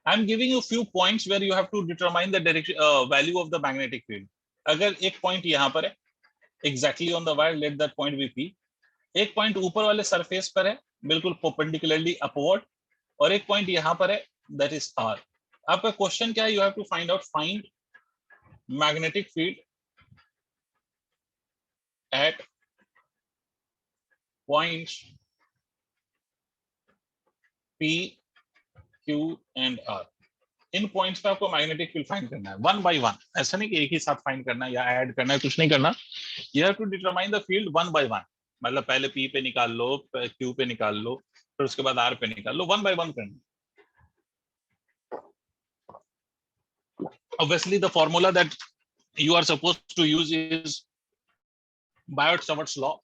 I'm giving you few points where you have to determine the direction value of the magnetic field. अगर एक point यहाँ पर है exactly on the wire, let that point be P. एक point ऊपर वाले surface पर है बिल्कुल perpendicularly upward, और एक पॉइंट यहाँ पर है that is R. आपका क्वेश्चन क्या है, you have to find magnetic field at points P, Q and R. In points पे आपको मैग्नेटिक फील्ड फाइंड करना है वन बाय वन। ऐसा नहीं कि एक ही साथ फाइंड करना है या ऐड करना है, कुछ नहीं करना। You have to determine the field one by one. मतलब पहले P पे निकाल लो, Q पे निकाल लो, फिर उसके बाद R पे निकाल लो, वन बाय वन करना। Obviously the formula that you are supposed to use is Biot-Savart's law.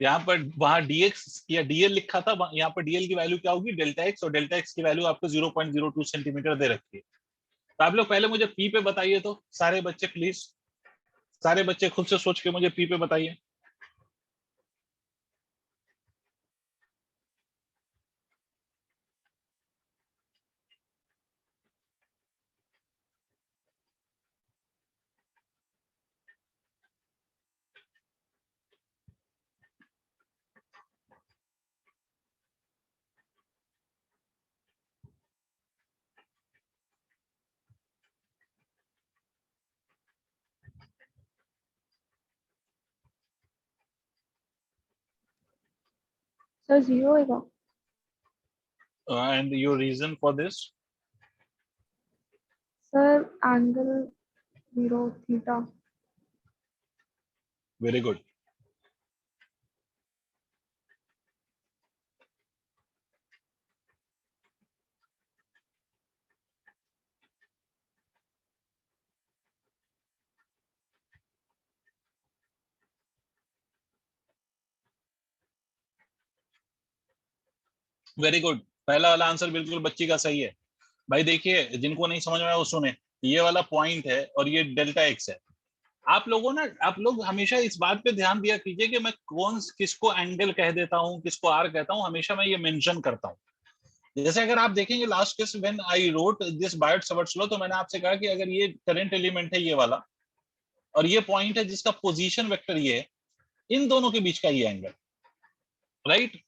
यहाँ पर वहां dx या dl लिखा था, यहाँ पर dl की वैल्यू क्या होगी, डेल्टा x, और डेल्टा x की वैल्यू आपको 0.02 सेंटीमीटर दे रखी है। तो आप लोग पहले मुझे P पे बताइए, तो सारे बच्चे प्लीज, सारे बच्चे खुद से सोच के मुझे P पे बताइए। सर 0 होएगा। And your reason for this? Sir angle 0 theta. Very good. Very good, पहला वाला आंसर बिल्कुल बच्ची का सही है। भाई देखिए, जिनको नहीं समझ में आया वो सुने, ये वाला पॉइंट है और ये डेल्टा एक्स है। आप लोग हमेशा इस बात पे ध्यान दिया कीजिए कि मैं किसको एंगल कह देता हूँ, किसको आर कहता हूँ, हमेशा मैं ये मेंशन करता हूँ। जैसे अगर आप देखेंगे last case when I wrote this Biot-Savart's law, तो मैंने आपसे कहा कि अगर ये करंट एलिमेंट है ये वाला, और ये पॉइंट है जिसका पोजीशन वेक्टर ये है, इन दोनों के बीच का ये एंगल, राइट।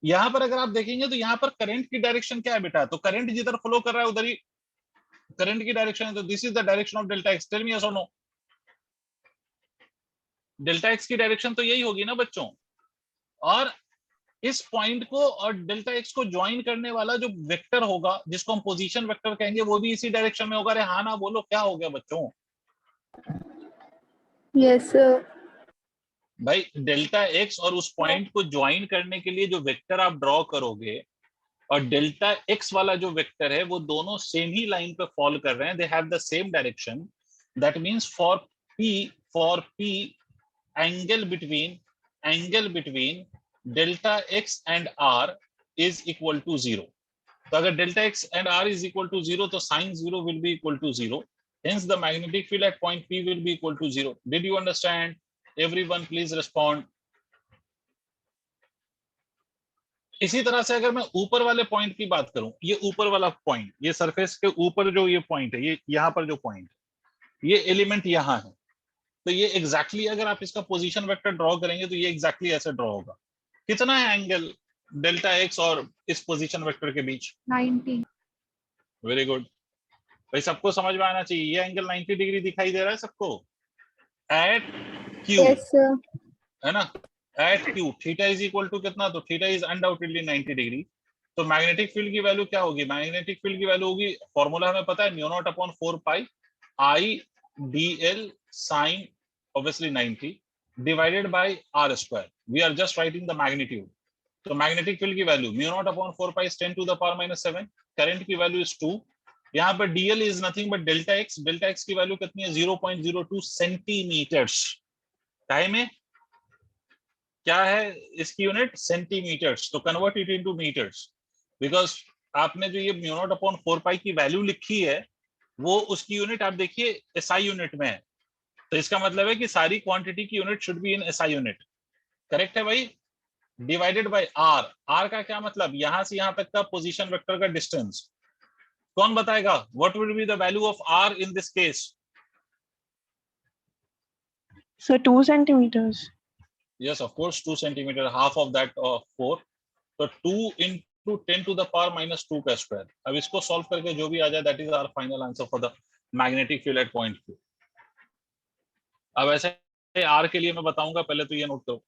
यहाँ पर अगर आप देखेंगे तो यहाँ पर करंट की डायरेक्शन क्या है बेटा, तो करंट जिधर फ्लो कर रहा है उधर ही करंट की डायरेक्शन है, तो this is the direction of delta x. Tell me yes और नो, डेल्टा एक्स की डायरेक्शन तो यही होगी ना बच्चों। और इस पॉइंट को और डेल्टा एक्स को ज्वाइन करने वाला जो वेक्टर होगा, जिसको हम पोजीशन वेक्टर कहेंगे, वो भी इसी डायरेक्शन में होगा। अरे हाँ ना बोलो, क्या हो गया बच्चों? Yes sir. भाई डेल्टा एक्स और उस पॉइंट को ज्वाइन करने के लिए जो वेक्टर आप ड्रॉ करोगे, और डेल्टा एक्स वाला जो वेक्टर है, वो दोनों सेम ही लाइन पे फॉल कर रहे हैं, they have the same direction. That means for P angle between delta x and R is equal to 0। तो अगर delta x and R is equal to 0, तो sine 0 will be equal to 0, hence the magnetic field at point P will be equal to 0. Did you understand? Everyone please respond. इसी तरह से अगर मैं ऊपर वाले पॉइंट की बात करूं, ये ऊपर वाला पॉइंट, ये सरफेस के ऊपर जो ये पॉइंट है, ये यहाँ पर जो पॉइंट है, ये एलिमेंट यहाँ है, तो ये एग्जैक्टली अगर आप इसका पोजीशन वेक्टर ड्रॉ करेंगे तो ये एग्जैक्टली ऐसे ड्रॉ होगा। कितना है एंगल डेल्टा एक्स और इस पोजीशन वेक्टर के बीच? 90। वेरी गुड भाई, सबको समझ में आना चाहिए। ये एंगल 90 डिग्री दिखाई दे रहा है सबको एट क्यू, Yes, sir. है ना? At Q theta is equal to कितना? तो थीटा इज अनडाउटेडली 90 डिग्री। तो मैग्नेटिक फील्ड की वैल्यू क्या होगी? मैग्नेटिक फील्ड की वैल्यू होगी, फॉर्मूला हमें पता है, mu naught upon 4 pi I D L sine obviously 90 divided by R square. We are just writing the magnitude. तो मैग्नेटिक फील्ड की value mu naught upon 4 pi 10 to the power minus 7। Current की value is 2। यहाँ पर D L is nothing but delta x. Delta x की value कितनी है? 0.02 centimetres. Time में क्या है इसकी यूनिट? सेंटीमीटर्स। तो convert it into metres, because आपने जो ये म्यू नॉट अपॉन 4 पाई की वैल्यू लिखी है वो उसकी यूनिट आप देखिए एसआई यूनिट में है। तो इसका मतलब है कि सारी क्वांटिटी की unit should be in SI unit. Correct है भाई? Divided by are. आर का क्या मतलब? यहां से यहां तक का पोजीशन वेक्टर का डिस्टेंस। कौन बताएगा? What will be the value of R in this case? So 2 centimeters. Yes, of course, 2 centimeter, half of that 4. तो 2 into 10 to the power minus 2 का स्क्वायर। अब इसको सॉल्व करके जो भी आ जाए, that is our final answer for the magnetic field at point Q। अब ऐसे आर के लिए मैं बताऊंगा, पहले तो ये नोट करो।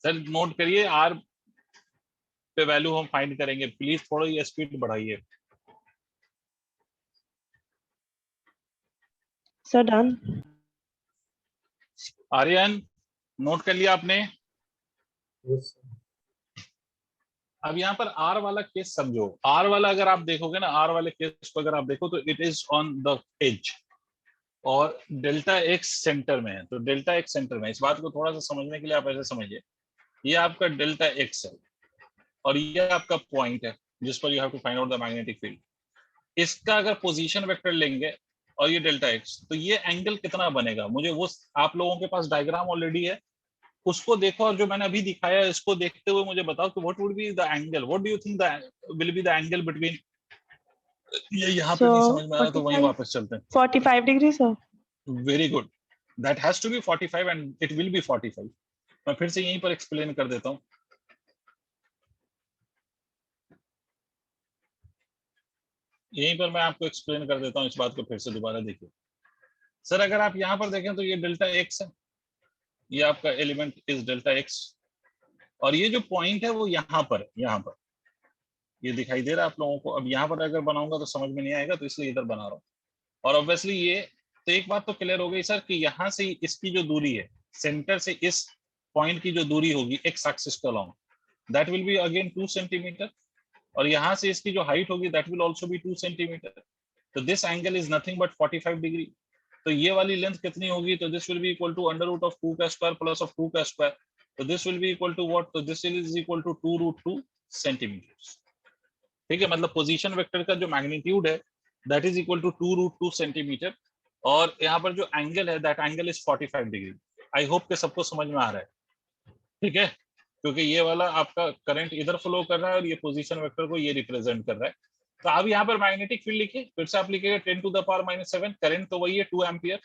सर नोट करिए, आर पे वैल्यू हम फाइंड करेंगे। प्लीज थोड़ा ये स्पीड बढ़ाइए। So done. आर्यन नोट कर लिया आपने? Yes, sir. अब यहाँ पर आर वाला केस समझो। आर वाला अगर आप देखोगे ना, आर वाले केस को अगर आप देखो तो it is on the edge और डेल्टा एक्स सेंटर में है। तो डेल्टा एक्स सेंटर में, इस बात को थोड़ा सा समझने के लिए आप ऐसे समझिए, ये आपका डेल्टा एक्स है और ये आपका पॉइंट है जिस पर you have to find out the magnetic field. इसका अगर पोजीशन वेक्टर लेंगे और ये डेल्टा एक्स, तो ये एंगल कितना बनेगा? मुझे वो, आप लोगों के पास डायग्राम ऑलरेडी है, उसको देखो और जो मैंने अभी दिखाया है इसको देखते हुए मुझे बताओ कि what would be the angle, what do you think the will be the angle between. ये यहाँ पे नहीं So समझ में आया तो वहीं 45। वापस चलते हैं। 45 degrees, sir. Very good, that has to be 45 and it will be 45। मैं फिर से यहीं पर एक्सप्लेन कर देता हूँ। यहीं पर मैं आपको एक्सप्लेन कर देता हूँ इस बात को, फिर से दोबारा देखिए। सर अगर आप यहाँ पर देखें तो ये डेल्टा एक्स है, ये आपका एलिमेंट इज डेल्टा एक्स और ये जो पॉइंट है वो यहाँ पर, यहाँ पर ये दिखाई दे रहा है आप लोगों को। अब यहाँ पर अगर बनाऊंगा तो समझ में नहीं आएगा, तो इसलिए इधर बना रहा हूँ। और ऑब्वियसली ये, तो एक बात तो क्लियर हो गई सर कि यहाँ से इसकी जो दूरी है, सेंटर से इस पॉइंट की जो दूरी होगी एक्स एक्सिस के along, that will be again 2 centimetre. और यहाँ से इसकी जो हाइट होगी that will also be 2 centimetre. तो this angle is nothing but 45 degree. तो ये वाली लेंथ कितनी होगी? तो this will be equal to under root of 2 का स्क्वायर प्लस ऑफ 2 का स्क्वायर। तो this will be equal to what? तो this is equal to 2√2 centimetre. ठीक है, मतलब पोजीशन वेक्टर का जो मैग्नीट्यूड है that is equal to 2√2 centimetre और यहाँ पर जो एंगल है that angle is 45 degree. I hope कि सबको समझ में आ रहा है। ठीक है, क्योंकि ये वाला आपका करंट इधर फ्लो कर रहा है और ये पोजीशन वेक्टर को ये रिप्रेजेंट कर रहा है। तो अब यहाँ पर मैग्नेटिक फील्ड लिखिए, फिर से आप लिखिएगा 10 to the power minus 7। Current तो वही है 2 एम्पियर।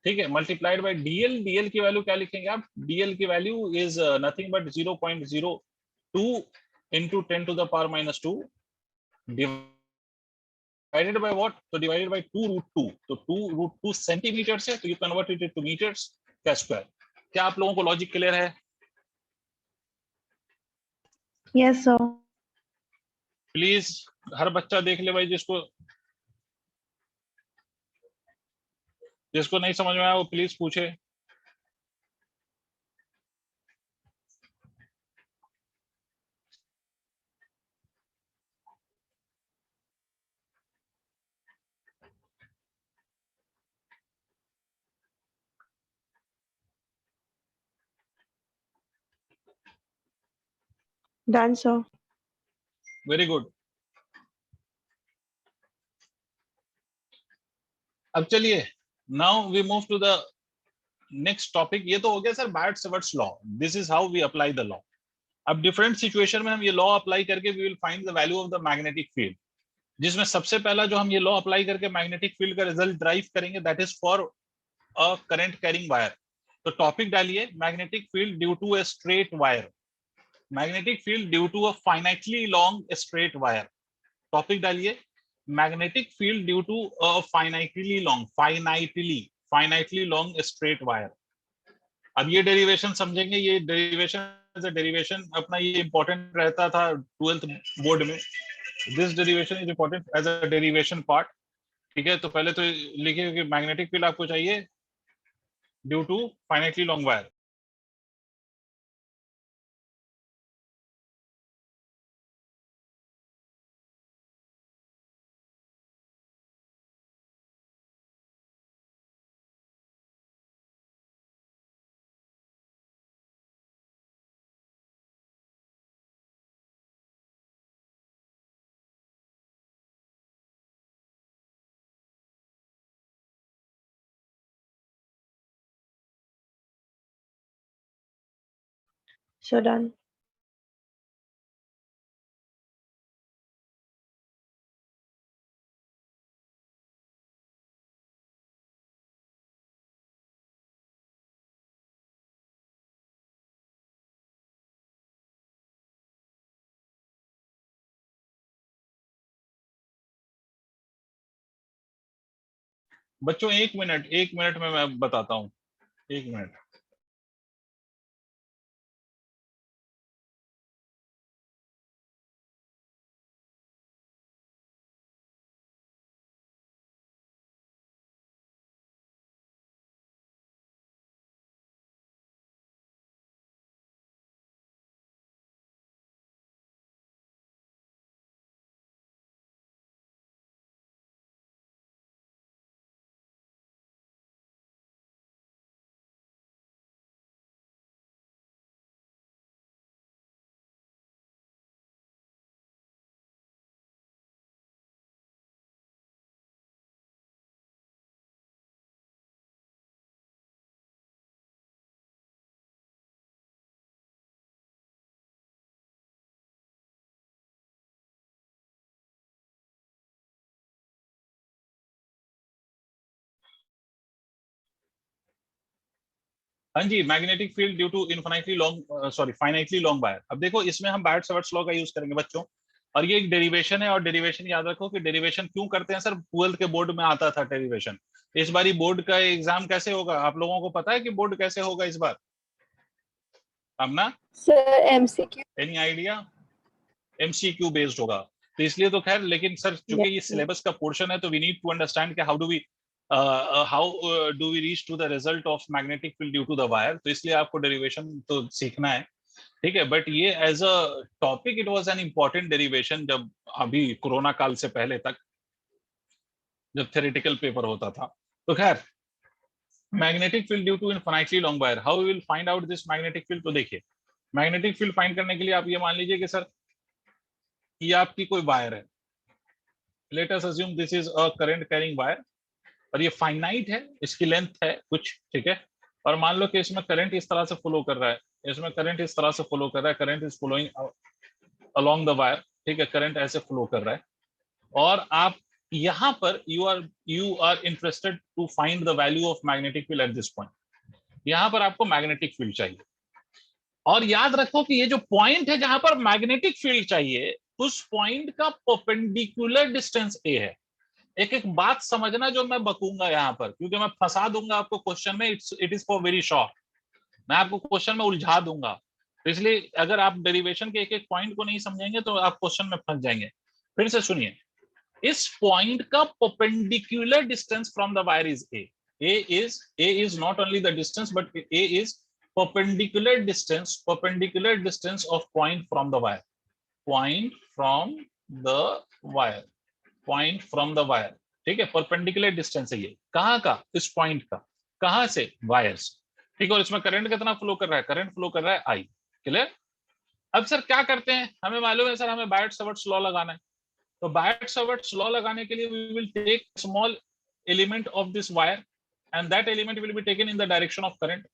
ठीक है, मल्टीप्लाइड बाय डीएल। डीएल की वैल्यू क्या लिखेंगे आप? डीएल की value is nothing but 0.02 into 10 to the power minus 2 divided by what? तो डिवाइडेड बाय 2√2। तो 2√2 सेंटीमीटर है, तो you convert it to metres का स्क्वायर। क्या आप लोगों को लॉजिक क्लियर है? Yes, sir. प्लीज हर बच्चा देख ले भाई, जिसको जिसको नहीं समझ में आया वो प्लीज पूछे। Done, sir. Very good. अब चलिए, now we move to the next topic. ये तो हो गया sir Biot Savart's law, this is how we apply the law. अब डिफरेंट सिचुएशन में हम ये लॉ अप्लाई करके we will find the value of the magnetic field, जिसमें सबसे पहला जो हम ये लॉ अप्लाई करके मैग्नेटिक फील्ड का रिजल्ट ड्राइव करेंगे that is for a current carrying wire. तो टॉपिक डालिए, magnetic field due to a straight wire, magnetic field due to a finitely long straight wire. Topic डालिए, magnetic field due to a finitely long straight wire. अब ये derivation समझेंगे, ये derivation अपना ये important रहता था 12th बोर्ड में। This derivation is important as a derivation part. ठीक है, तो पहले तो लिखिए कि मैग्नेटिक फील्ड आपको चाहिए due to finitely long wire. So done. बच्चों एक मिनट में मैं बताता हूँ, एक मिनट। हाँ जी, magnetic field due to finitely long wire. अब देखो, इसमें हम बायट-सैवर्ट्स लॉ का यूज करेंगे बच्चों, और ये एक डेरिवेशन है। और डेरिवेशन याद रखो कि डेरिवेशन क्यों करते हैं सर, 12th के बोर्ड में आता था डेरिवेशन। इस बार बोर्ड का एग्जाम कैसे होगा, आप लोगों को पता है कि बोर्ड कैसे होगा इस बार? अब ना sir MCQ. Any idea? MCQ based होगा, तो इसलिए तो खैर, लेकिन सर चूंकि ये सिलेबस का पोर्शन है तो वी नीड टू अंडरस्टैंड कि how do we reach to the result of magnetic field due to the wire. तो इसलिए आपको डेरिवेशन तो सीखना है, ठीक है। बट ये as a topic it was an important derivation, जब अभी कोरोना काल से पहले तक जब थ्योरेटिकल पेपर होता था। तो खैर, magnetic field due to infinitely long wire, how we will find out this magnetic field. तो देखिए, मैग्नेटिक फील्ड फाइंड करने के लिए आप ये मान लीजिए कि सर ये आपकी कोई वायर है, let us assume this is a current carrying wire, और ये फाइनाइट है, इसकी लेंथ है कुछ, ठीक है। और मान लो कि इसमें करंट इस तरह से फ्लो कर रहा है, इसमें करंट इस तरह से फ्लो कर रहा है, current is flowing along the wire, ठीक है, करंट ऐसे फ्लो कर रहा है। और आप यहाँ पर you are interested to find the value of magnetic field at this point. यहाँ पर आपको मैग्नेटिक फील्ड चाहिए, और याद रखो कि ये जो पॉइंट है जहां पर मैग्नेटिक फील्ड चाहिए, उस पॉइंट का परपेंडिकुलर डिस्टेंस ए है। एक एक बात समझना जो मैं बकूंगा यहाँ पर, क्योंकि मैं फंसा दूंगा आपको क्वेश्चन में, it is for very short, मैं आपको क्वेश्चन में उलझा दूंगा। तो इसलिए अगर आप डेरिवेशन के एक एक पॉइंट को नहीं समझेंगे तो आप क्वेश्चन में फंस जाएंगे। फिर से सुनिए, इस पॉइंट का perpendicular distance from the wire is a. A is not only the distance, but A is perpendicular distance of point from the wire, point from the wire, point from the wire, ठीक है। Perpendicular distance है ये, कहाँ का, इस point का, कहाँ से, वायर से, ठीक है। और इसमें करंट कितना फ्लो कर रहा है, करंट फ्लो कर रहा है आई, क्लियर। अब सर क्या करते हैं, हमें मालूम है सर हमें बायट-सवर्ट्स लॉ लगाना है, तो बायट-सवर्ट्स लॉ लगाने के लिए we will take small element of this wire and that element will be taken in the direction of current.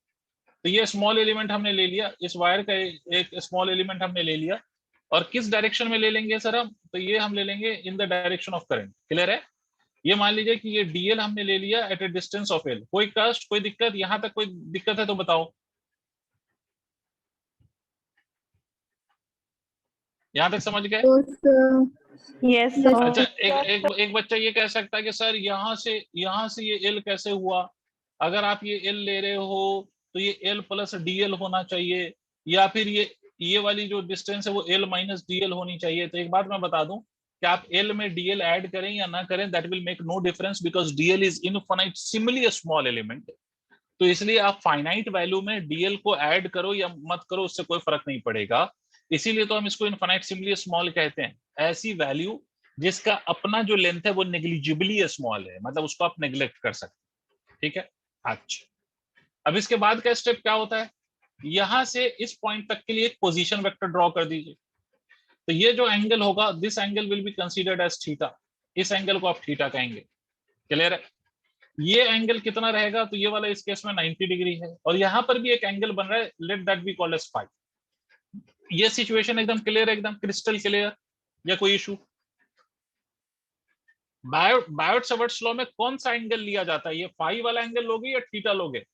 तो ये स्मॉल एलिमेंट हमने ले लिया, इस वायर का एक स्मॉल एलिमेंट हमने ले लिया, और किस डायरेक्शन में ले लेंगे सर हम, तो ये हम ले लेंगे इन the direction of current. Clear है? ये मान लीजिए कि ये डीएल हमने ले लिया at a distance of L. कोई कष्ट, कोई दिक्कत, यहां तक कोई दिक्कत है तो बताओ, यहां तक समझ गए? तो सर Yes, Yes, sir. अच्छा, एक बच्चा ये कह सकता है कि सर यहाँ से ये एल कैसे हुआ? अगर आप ये एल ले रहे हो तो ये एल प्लस डीएल होना चाहिए, या फिर ये वाली जो डिस्टेंस है वो एल माइनस डीएल होनी चाहिए। तो एक बात मैं बता दूं कि आप एल में डीएल ऐड करें या ना करें, that will make no difference, because D L is infinitesimally a small element. तो इसलिए आप फाइनाइट वैल्यू में डीएल को ऐड करो या मत करो, उससे कोई फर्क नहीं पड़ेगा। इसीलिए तो हम इसको इनफाइनाइट सिमिली स्मॉल कहते हैं, ऐसी वैल्यू जिसका अपना जो लेंथ है वो नेग्लिजिबली स्मॉल है, मतलब उसको आप नेग्लेक्ट कर सकते हैं। ठीक है? अच्छा, अब इसके बाद का स्टेप क्या होता है, यहां से इस पॉइंट तक के लिए एक पोजीशन वेक्टर ड्रॉ कर दीजिए। तो ये जो एंगल होगा, this angle will be considered as theta, इस एंगल को आप थीटा कहेंगे। क्लियर है? ये एंगल कितना रहेगा, तो ये वाला इस केस में 90 डिग्री है, और यहां पर भी एक एंगल बन रहा है, let that be called as phi. ये सिचुएशन एकदम क्लियर है, एकदम क्रिस्टल क्लियर, या कोई इशू? बायट-सवर्ट्स लॉ में कौन सा एंगल लिया जाता है, ये फाई वाला एंगल लोगे या थीटा लोगे?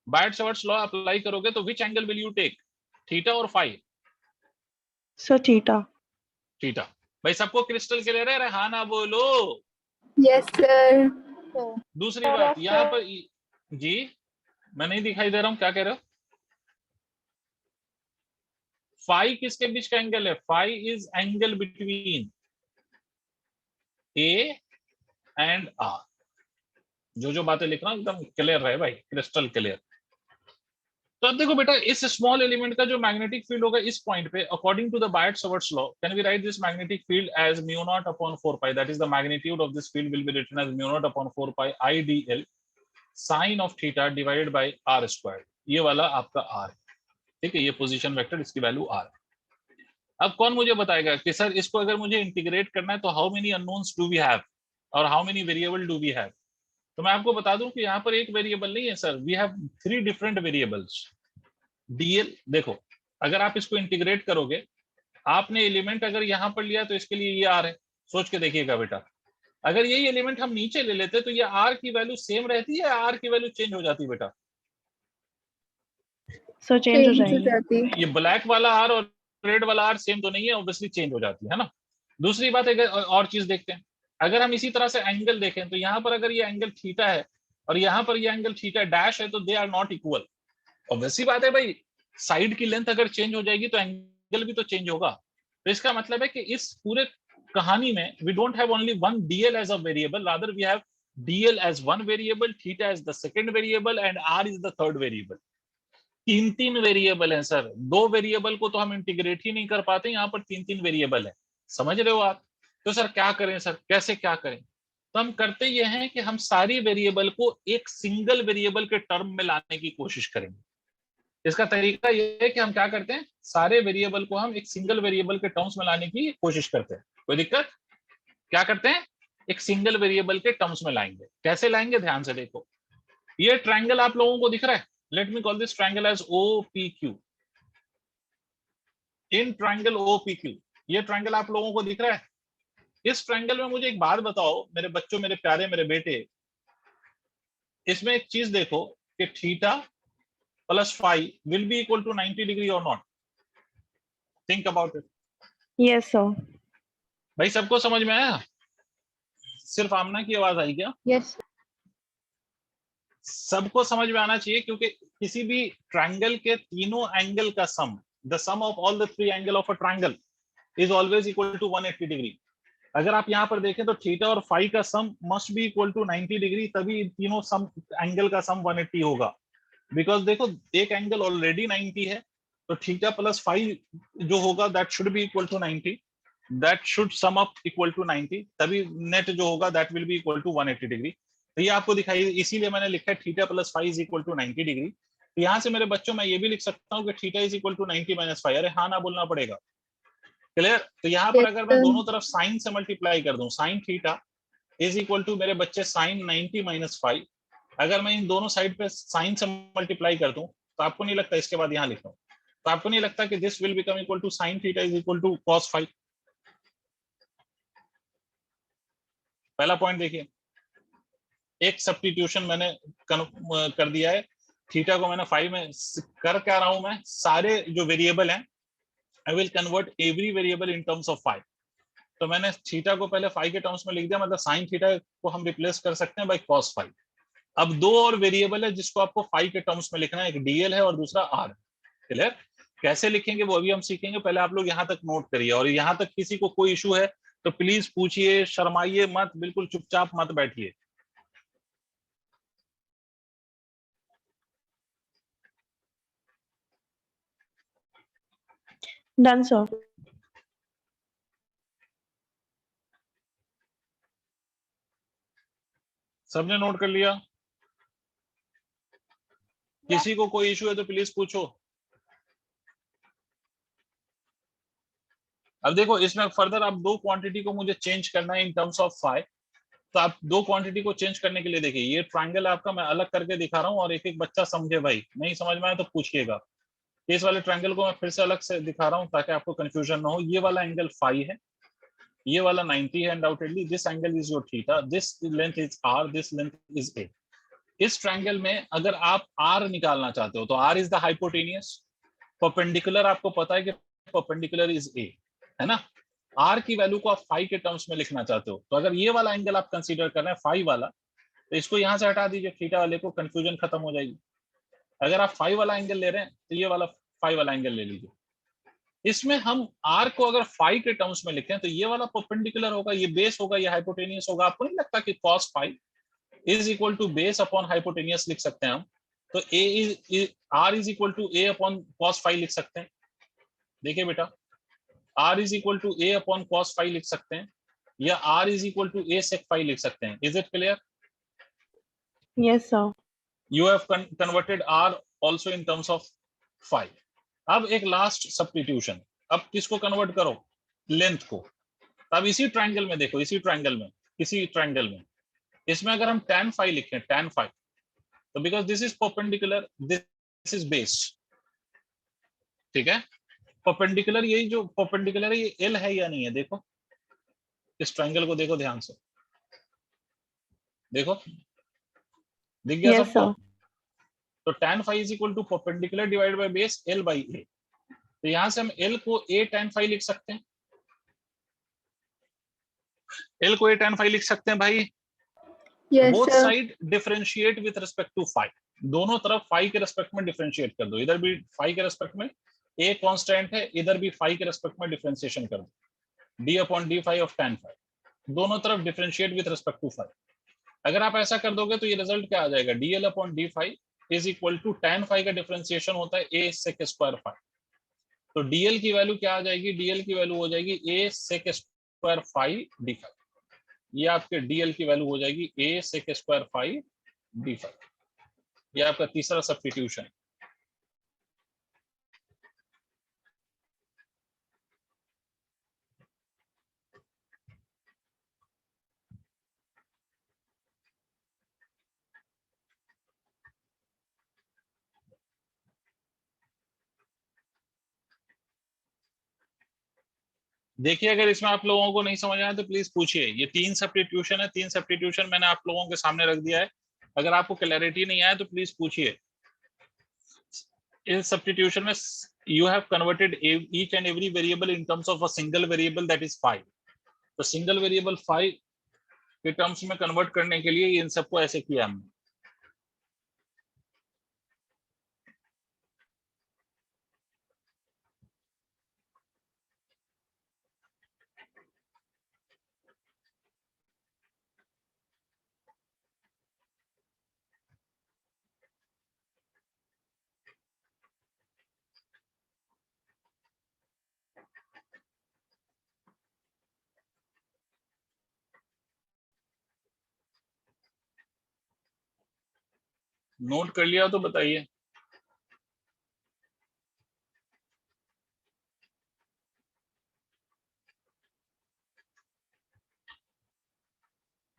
बायट-सवर्ट्स लॉ अप्लाई करोगे तो which angle will you take, theta और फाई? So theta. थीटा। भाई सबको क्रिस्टल क्लियर है? हाँ ना बोलो। yes sir, दूसरी बात यहाँ पर जी, मैं नहीं दिखाई दे रहा हूं, क्या कह रहे हो? फाई किसके बीच का एंगल है? Phi is angle between A and R. जो बातें लिख रहा हूं एकदम क्लियर रहे भाई, क्रिस्टल क्लियर। तो अब देखो बेटा, इस स्मॉल एलिमेंट का जो मैग्नेटिक फील्ड होगा इस पॉइंट पे, according to the Biot Savart's law, can we write this magnetic field as mu naught upon 4 pi, that is the magnitude of this field will be written as mu naught upon 4 pi I D L sine of theta divided by R square. ये वाला आपका R है, ठीक है? ये position vector, इसकी value R है। अब कौन मुझे बताएगा कि सर इसको अगर मुझे इंटीग्रेट करना है तो how many unknowns do we have और how many variable do we have? तो मैं आपको बता दूं कि यहाँ पर एक वेरिएबल नहीं है sir, we have 3 different variables. D L देखो, अगर आप इसको इंटीग्रेट करोगे, आपने एलिमेंट अगर यहाँ पर लिया तो इसके लिए ये आर है, सोच के देखिएगा बेटा। अगर यही एलिमेंट हम नीचे ले लेते तो ये आर की वैल्यू सेम रहती है या आर की वैल्यू चेंज हो जाती बेटा? So change हो change हो जाएगी. जाती। ये ब्लैक वाला आर और रेड वाला आर सेम तो नहीं है, ऑब्वियसली चेंज हो जाती है ना। दूसरी बात है, और चीज देखते हैं, अगर हम इसी तरह से एंगल देखें तो यहाँ पर अगर ये एंगल थीटा है और यहाँ पर ये एंगल थीटा डैश है, तो they are not equal. Obviously बात है भाई, साइड की लेंथ अगर चेंज हो जाएगी तो एंगल भी तो चेंज होगा। तो इसका मतलब है कि इस पूरे कहानी में we don't have only one D L as a variable, rather we have D L as one variable, theta as the second variable and R is the third variable. तीन वेरिएबल हैं सर, 2 वेरिएबल को तो हम इंटीग्रेट ही नहीं कर पाते, यहाँ पर 3 वेरिएबल है, समझ रहे हो आप? तो सर क्या करें सर, कैसे क्या करें? तो हम करते ये हैं कि हम सारी वेरिएबल को एक सिंगल वेरिएबल के टर्म में लाने की कोशिश करेंगे। इसका तरीका ये है कि हम क्या करते हैं, सारे वेरिएबल को हम एक सिंगल वेरिएबल के टर्म्स में लाने की कोशिश करते हैं। कोई दिक्कत? क्या करते हैं, एक सिंगल वेरिएबल के टर्म्स में लाएंगे। कैसे लाएंगे, ध्यान से देखो। ये ट्रायंगल आप लोगों को दिख रहा है, let me call this triangle as OPQ. In triangle OPQ, ये ट्रायंगल आप लोगों को दिख रहा है। इस ट्रायंगल में मुझे एक बात बताओ मेरे बच्चों, मेरे प्यारे, मेरे बेटे, इसमें एक चीज देखो कि theta plus phi will be equal to 90 degree और not? Think about it. Yes, sir. भाई सबको समझ में आया? सिर्फ आमना की आवाज आई क्या? yes सबको समझ में आना चाहिए, क्योंकि किसी भी ट्रायंगल के तीनों एंगल का sum, the sum of all the 3 angle of a triangle is always equal to 180 degree. अगर आप यहाँ पर देखें तो थीटा और फाई का sum must be equal to 90 degree, तभी तीनों सम एंगल का सम 180 होगा। बिकॉज देखो एक एंगल ऑलरेडी 90 है, तो थीटा प्लस फाई जो होगा that should be equal to 90, that should sum up equal to 90, तभी नेट जो होगा that will be equal to 180 degree. तो ये आपको दिखाई, इसीलिए मैंने लिखा है theta plus phi is equal to 90 degree. तो यहाँ से मेरे बच्चों मैं ये भी लिख सकता हूँ कि theta is equal to 90 minus 5। अरे हाँ ना बोलना पड़ेगा, क्लियर। तो यहाँ पर Yes, अगर मैं sir. दोनों तरफ साइन से मल्टीप्लाई कर दूं, sine theta is equal to मेरे बच्चे साइन 90 माइनस 5, अगर मैं इन दोनों साइड पे साइन से मल्टीप्लाई कर दूं तो आपको नहीं लगता, इसके बाद यहाँ लिख दूं तो आपको नहीं लगता कि this will become equal to sine theta is equal to cos 5। पहला पॉइंट देखिए, एक सब्स्टिट्यूशन मैंने कर दिया है, थीटा को मैंने 5 में कर क्या रहा हूं मैं, सारे जो वेरिएबल हैं I will convert every variable in terms of 5। तो मैंने थीटा को पहले 5 के टर्म्स में लिख दिया, मतलब साइन थीटा को हम रिप्लेस कर सकते हैं बाय कॉस 5। अब दो और वेरिएबल है जिसको आपको 5 के टर्म्स में लिखना है, एक डीएल है और दूसरा आर। क्लियर, कैसे लिखेंगे वो अभी हम सीखेंगे, पहले आप लोग यहाँ तक नोट करिए। और यहाँ तक किसी को कोई इशू है तो प्लीज पूछिए, शर्माइए मत, बिल्कुल चुपचाप मत बैठिए। Done, sir. सबने नोट कर लिया? किसी को कोई इशू है तो प्लीज पूछो। अब देखो इसमें फर्दर आप दो क्वांटिटी को मुझे चेंज करना है इन टर्म्स ऑफ 5। तो आप दो क्वांटिटी को चेंज करने के लिए देखिए, ये ट्रायंगल आपका मैं अलग करके दिखा रहा हूँ और एक एक बच्चा समझे भाई, नहीं समझ में आए तो पूछिएगा। इस वाले ट्रायंगल को मैं फिर से अलग से दिखा रहा हूँ ताकि आपको कंफ्यूजन ना हो। ये वाला एंगल 5 है, ये वाला 90 है, undoubtedly this angle is your theta, this length is R, this length is A. इस ट्रायंगल में अगर आप आर निकालना चाहते हो तो R is the hypotenuse, perpendicular आपको पता है कि परपेंडिकुलर इज ए, है ना। आर की वैल्यू को आप 5 के टर्म्स में लिखना चाहते हो तो अगर ये वाला एंगल आप कंसीडर कर रहे हैं 5 वाला, तो इसको यहां से हटा दीजिए, थीटा वाले को, कंफ्यूजन खत्म हो जाएगी। अगर आप 5 वाला एंगल ले रहे हैं तो ये वाला 5 वाला एंगल ले लीजिए। इसमें हम आर को अगर 5 के टर्म्स में लिखें तो ये वाला परपेंडिकुलर होगा, ये बेस होगा, ये हाइपोटेनियस होगा। आपको नहीं लगता कि cos 5 is equal to base upon hypotenuse लिख सकते हैं हम? तो A is R is equal to A upon cos 5 लिख सकते हैं। देखिए बेटा, r is equal to A upon cos 5 लिख सकते हैं या r is equal to a sec 5 लिख सकते हैं। Is it clear? Yes, sir. You have converted r also in terms of 5. अब एक लास्ट सब्स्टिट्यूशन, अब किसको कन्वर्ट करो, लेंथ को। अब इसी ट्रायंगल में देखो, इसी ट्रायंगल में, इसी ट्रायंगल में इसमें अगर हम tan 5 लिखें, tan 5, तो because this is perpendicular, this is base, ठीक है। परपेंडिकुलर, यही जो परपेंडिकुलर है ये l है या नहीं है, देखो इस ट्रायंगल को देखो ध्यान से, देखो दिख गया Yes, सबको। sir. तो tan 5 is equal to perpendicular divide by base l by a। तो यहां से हम l को a tan 5 लिख सकते हैं, l को a tan 5 लिख सकते हैं भाई। Yes, both sir. Side differentiate with respect to 5, दोनों तरफ 5 के रेस्पेक्ट में डिफरेंशिएट कर दो, इधर भी 5 के रेस्पेक्ट में, a कांस्टेंट है, इधर भी 5 के रेस्पेक्ट में डिफरेंशिएशन कर दो, d upon d5 of tan 5, दोनों तरफ डिफरेंशिएट विद रिस्पेक्ट टू 5। अगर आप ऐसा कर दोगे तो ये रिजल्ट क्या आ जाएगा, dl upon d5 is equal to tan 5 का डिफरेंशिएशन होता है a sec स्क्वायर 5। तो dl की वैल्यू क्या आ जाएगी, dl की वैल्यू हो जाएगी a sec स्क्वायर 5 d5। ये आपके dl की वैल्यू हो जाएगी a sec स्क्वायर 5 d5। ये आपका तीसरा सब्स्टिट्यूशन। देखिए अगर इसमें आप लोगों को नहीं समझ आया तो प्लीज पूछिए। ये 3 सब्स्टिट्यूशन है, 3 सब्स्टिट्यूशन मैंने आप लोगों के सामने रख दिया है। अगर आपको क्लैरिटी नहीं आया तो प्लीज पूछिए। इस सब्स्टिट्यूशन में you have converted each and every variable in terms of a single variable that is 5। तो सिंगल वेरिएबल 5 के टर्म्स में कन्वर्ट करने के लिए इन सबको ऐसे किया हमने। नोट कर लिया तो बताइए।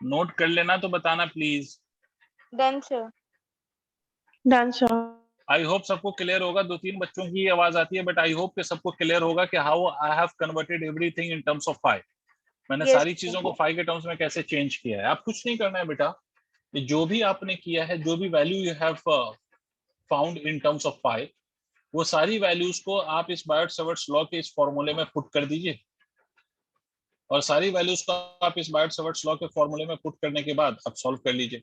नोट कर लेना तो बताना please. Done, sir. Done, sir. I hope सबको क्लियर होगा। 2-3 बच्चों की आवाज आती है, बट आई होप कि सबको क्लियर होगा कि how I have converted everything in terms of phi. मैंने Yes, सारी चीजों को फाई के टर्म्स में कैसे चेंज किया है। आप कुछ नहीं करना है बेटा, जो भी आपने किया है, जो भी value you have found in terms of phi, वो सारी वैल्यूज को आप इस बायट-सवर्ट्स लॉ के इस फॉर्मूले में पुट कर दीजिए, और सारी वैल्यूज को आप इस बायट-सवर्ट्स लॉ के फॉर्मूले में पुट करने के बाद आप सॉल्व कर लीजिए।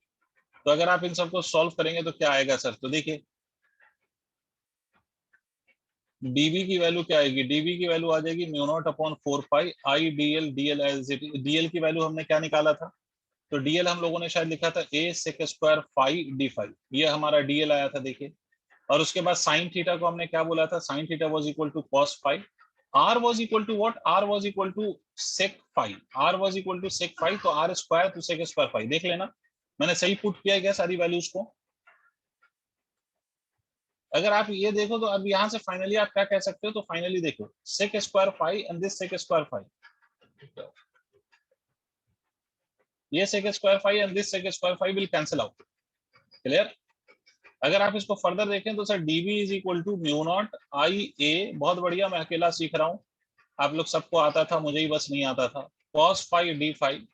तो अगर आप इन सबको सॉल्व करेंगे तो क्या आएगा सर? तो देखिए dv की वैल्यू क्या आएगी? dv की वैल्यू आ जाएगी mu naught upon 4 pi I dl dl as it. dl की वैल्यू हमने क्या निकाला था? तो dl हम लोगों ने शायद लिखा था a sec square phi d phi, ये हमारा dl आया था देखिए। और उसके बाद साइन थीटा को हमने क्या बोला था? Sine theta was equal to cos phi. r was equal to what? r was equal to sec phi. r was equal to sec phi, तो r square to sec square phi. देख लेना मैंने सही पुट किया है क्या सारी values को? अगर आप ये देखो तो अब यहाँ से फाइनली आप क्या कह सकते हो? तो फाइनली देखो sec square phi and this sec square phi, ये sec square phi and this sec square phi will cancel out. Clear? अगर आप इसको फर्दर देखें तो sir dv is equal to mu naught I A, बहुत बढ़िया, मैं अकेला सीख रहा हूँ, आप लोग सबको आता था, मुझे ही बस नहीं आता था, cos फाई d फाई,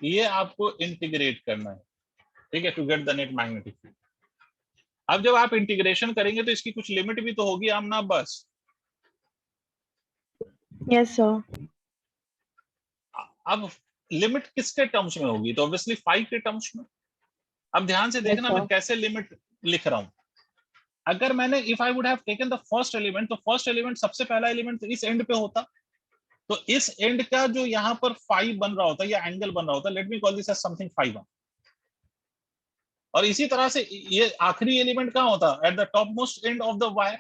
ये आपको इंटीग्रेट करना है, ठीक है, to get the net magnetic field. अब जब आप इंटीग्रेशन करेंगे तो इसकी कुछ लिमिट भी तो होगी आमना बस। Yes, sir. अब लिमिट किसके टर्म्स में होगी? तो ऑब्वियसली फाई के टर्म्स में। अब ध्यान से देखना sir. मैं कैसे लिमिट लिख रहा हूं। अगर मैंने if I would have taken the first element, तो फर्स्ट एलिमेंट सबसे पहला एलिमेंट तो इस एंड पे होता, तो इस एंड का जो यहाँ पर फाई बन रहा होता या एंगल बन रहा होता, let me call this as something phi 1। और इसी तरह से ये आखिरी एलिमेंट कहाँ होता? At the top most and of the wire.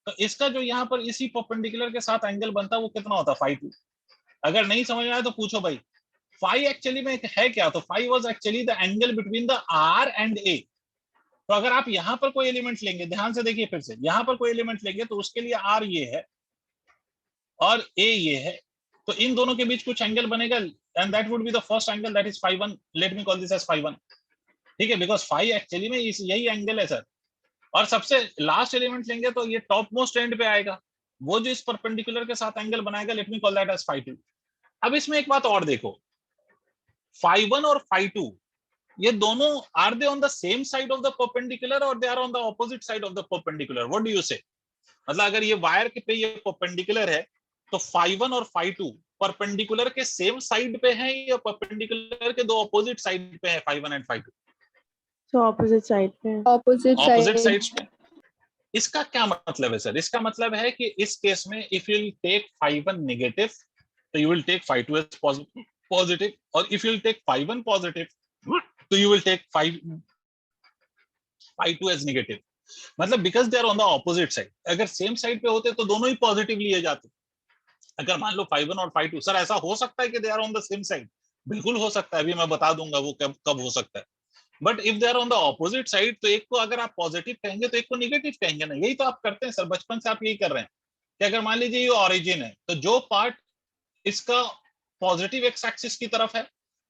तो इसका जो यहाँ पर इसी परपेंडिकुलर के साथ एंगल बनता है वो कितना होता? फाई 2। अगर नहीं समझ में आया तो पूछो भाई, फाई एक्चुअली में है क्या? तो phi was actually the angle between the R and A. तो अगर आप यहाँ पर कोई एलिमेंट लेंगे, ध्यान से देखिए फिर से, यहाँ पर कोई एलिमेंट लेंगे तो उसके लिए आर ये है और ए ये है, तो इन दोनों के बीच कुछ एंगल बनेगा and that would be the first angle, that is phi 1। Let me call this as phi 1, ठीक है, बिकॉज फाई एक्चुअली में यही एंगल है सर। और सबसे लास्ट एलिमेंट लेंगे तो ये टॉप मोस्ट एंड पे आएगा, वो जो इस परपेंडिकुलर के साथ एंगल बनाएगा, let me call that as phi 2। अब इसमें एक बात और देखो, फाई 1 और फाई 2 ये दोनों are they on the same side of the perpendicular और they are on the opposite side of the perpendicular? What do you say? मतलब अगर ये वायर के पे ये परपेंडिकुलर है तो फाई 1 और फाई 2 परपेंडिकुलर के सेम साइड पे हैं या परपेंडिकुलर के दो ऑपोजिट साइड पे हैं? Phi 1 and phi 2 So opposite side पे। Opposite opposite side. साइड्स पे। इसका क्या मतलब है सर? इसका मतलब है कि इस केस में if you will take phi 1 negative तो you will take phi 2 as positive, और if you will take phi 1 positive तो you will take phi 2 as negative. मतलब because they are on the opposite side. अगर same side पे होते तो दोनों ही positive लिए जाते। अगर मान लो फाई 1 और फाई 2, सर ऐसा हो सकता है कि they are on the same side? बिल्कुल हो सकता है, अभी मैं बता दूंगा वो कब हो सकता है। But if they are on the opposite side तो एक को अगर आप पॉजिटिव कहेंगे तो एक को निगेटिव कहेंगे ना। यही तो आप करते हैं सर, बचपन से आप यही कर रहे हैं कि अगर मान लीजिए ये ऑरिजिन है तो जो पार्ट इसका पॉजिटिव एक्स एक्सिस की तरफ है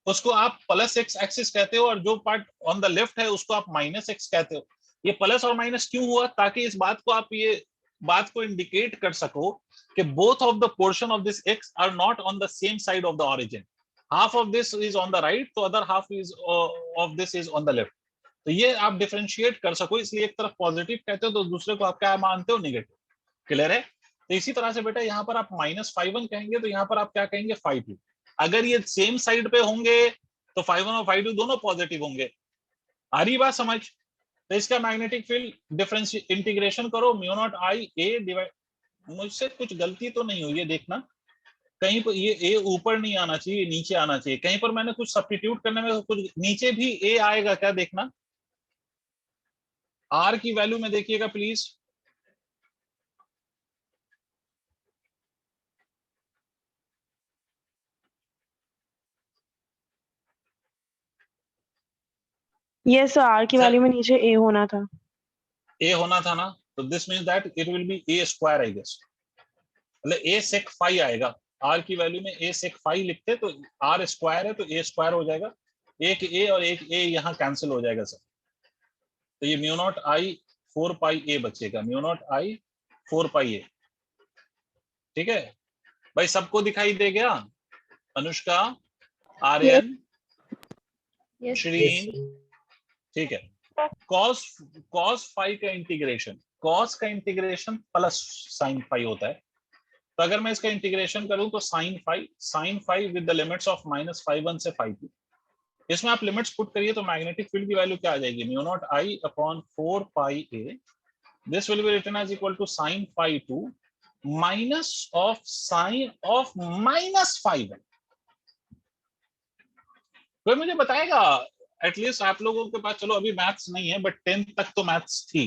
उसको आप प्लस एक्स एक्सिस कहते हो, और जो पार्ट ऑन द लेफ्ट है उसको आप माइनस एक्स कहते हो। ये प्लस और माइनस क्यों हुआ? ताकि इस बात को आप ये बात को इंडिकेट कर सको कि both of the portion of this x are not on the same side of the origin. Half of this is on the right तो other half is of this is on the left. तो ये आप differentiate कर सको, इसलिए एक तरफ positive कहते हो तो दूसरे को आप क्या मानते हो? नेगेटिव। क्लियर है? तो इसी तरह से बेटा यहाँ पर आप माइनस फाई 1 कहेंगे तो यहाँ पर आप क्या कहेंगे? फाई 2। अगर ये सेम साइड पे होंगे तो फाई 1 और फाई 2 दोनों पॉजिटिव होंगे। आ रही बात समझ? तो इसका मैग्नेटिक फील्ड डिफरेंस इंटीग्रेशन करो, mu naught I A divide, मुझसे कुछ गलती तो नहीं हुई है देखना, कहीं पर ये ए ऊपर नहीं आना चाहिए, नीचे आना चाहिए। कहीं पर मैंने कुछ सब्स्टिट्यूट करने में कुछ नीचे भी ए आएगा क्या? देखना आर की वैल्यू में देखिएगा प्लीज। Yes, sir. R की Sir- वैल्यू में नीचे A होना था। ए होना था ना, तो this means that it will be a square I guess, मतलब ए सेक फाई आएगा। आर की वैल्यू में ए सेक फाई लिखते तो आर स्क्वायर है तो ए स्क्वायर हो जाएगा। एक ए और एक ए यहाँ कैंसिल हो जाएगा सर, तो ये म्यू नॉट आई 4 पाई ए बचेगा, म्यू नॉट आई 4 पाई ए। ठीक है भाई, सबको दिखाई दे गया? अनुष्का, आर्यन, Yes. श्रीन, ठीक है। cos फाई का इंटीग्रेशन, cos का इंटीग्रेशन प्लस साइन फाई होता है, तो अगर मैं इसका इंटीग्रेशन करूं तो sine phi with the limits of -φ1 से φ2, इसमें आप लिमिट्स पुट करिए तो मैग्नेटिक फील्ड की वैल्यू क्या आ जाएगी, mu naught I upon 4 pi a, this will be written as equal to sine φ2 minus of sine of -φ1। कोई मुझे बताएगा एटलीस्ट, आप लोगों के पास चलो अभी मैथ्स नहीं है बट 10th तक तो मैथ्स थी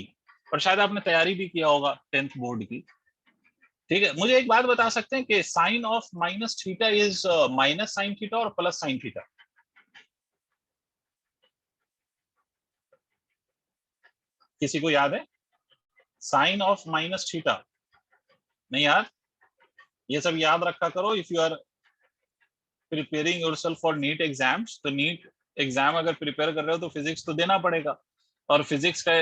और शायद आपने तैयारी भी किया होगा 10th बोर्ड की। ठीक है, मुझे एक बात बता सकते हैं कि sine of minus theta is minus sine theta और प्लस साइन थीटा? किसी को याद है? साइन ऑफ माइनस थीटा नहीं यार, ये सब याद रखा करो if you are preparing yourself for NEET exams. तो नीट एग्जाम अगर प्रिपेयर कर रहे हो तो फिजिक्स तो देना पड़ेगा, और फिजिक्स का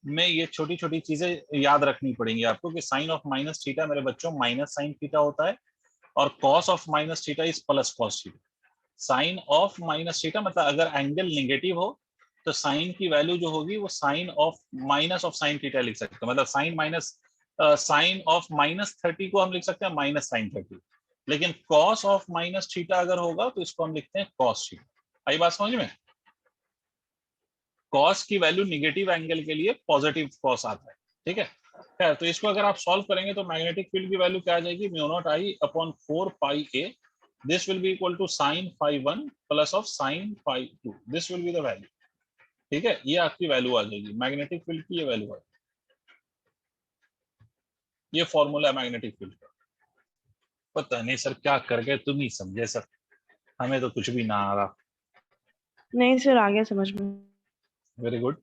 में ये छोटी छोटी चीजें याद रखनी पड़ेंगी आपको कि साइन ऑफ माइनस थीटा मेरे बच्चों माइनस साइन थीटा होता है, और cos of minus theta is plus cos theta. Sine of minus theta मतलब अगर एंगल नेगेटिव हो तो साइन की वैल्यू जो होगी वो sine of minus of sine theta लिख सकते हैं, मतलब साइन ऑफ -30 को हम लिख सकते हैं माइनस साइन 30, लेकिन कॉस ऑफ माइनस थीटा अगर होगा तो इसको हम लिखते हैं कॉस थीटा। आई बात समझ में? कॉस की वैल्यू निगेटिव एंगल के लिए पॉजिटिव कॉस आता है। ठीक है, खैर तो इसको अगर आप सॉल्व करेंगे तो मैग्नेटिक फील्ड की वैल्यू क्या आ जाएगी, mu naught I upon 4 pi a, this will be equal to sine φ1 plus of sine φ2, this will be the value. ठीक है, ये आपकी वैल्यू आ जाएगी मैग्नेटिक फील्ड की, ये वैल्यू आ जाएगी, ये फॉर्मूला है मैग्नेटिक फील्ड का। पता नहीं सर क्या कर गए, तुम ही समझे सर, हमें तो कुछ भी ना आ रहा। नहीं सर, आ गया समझ में। वेरी गुड,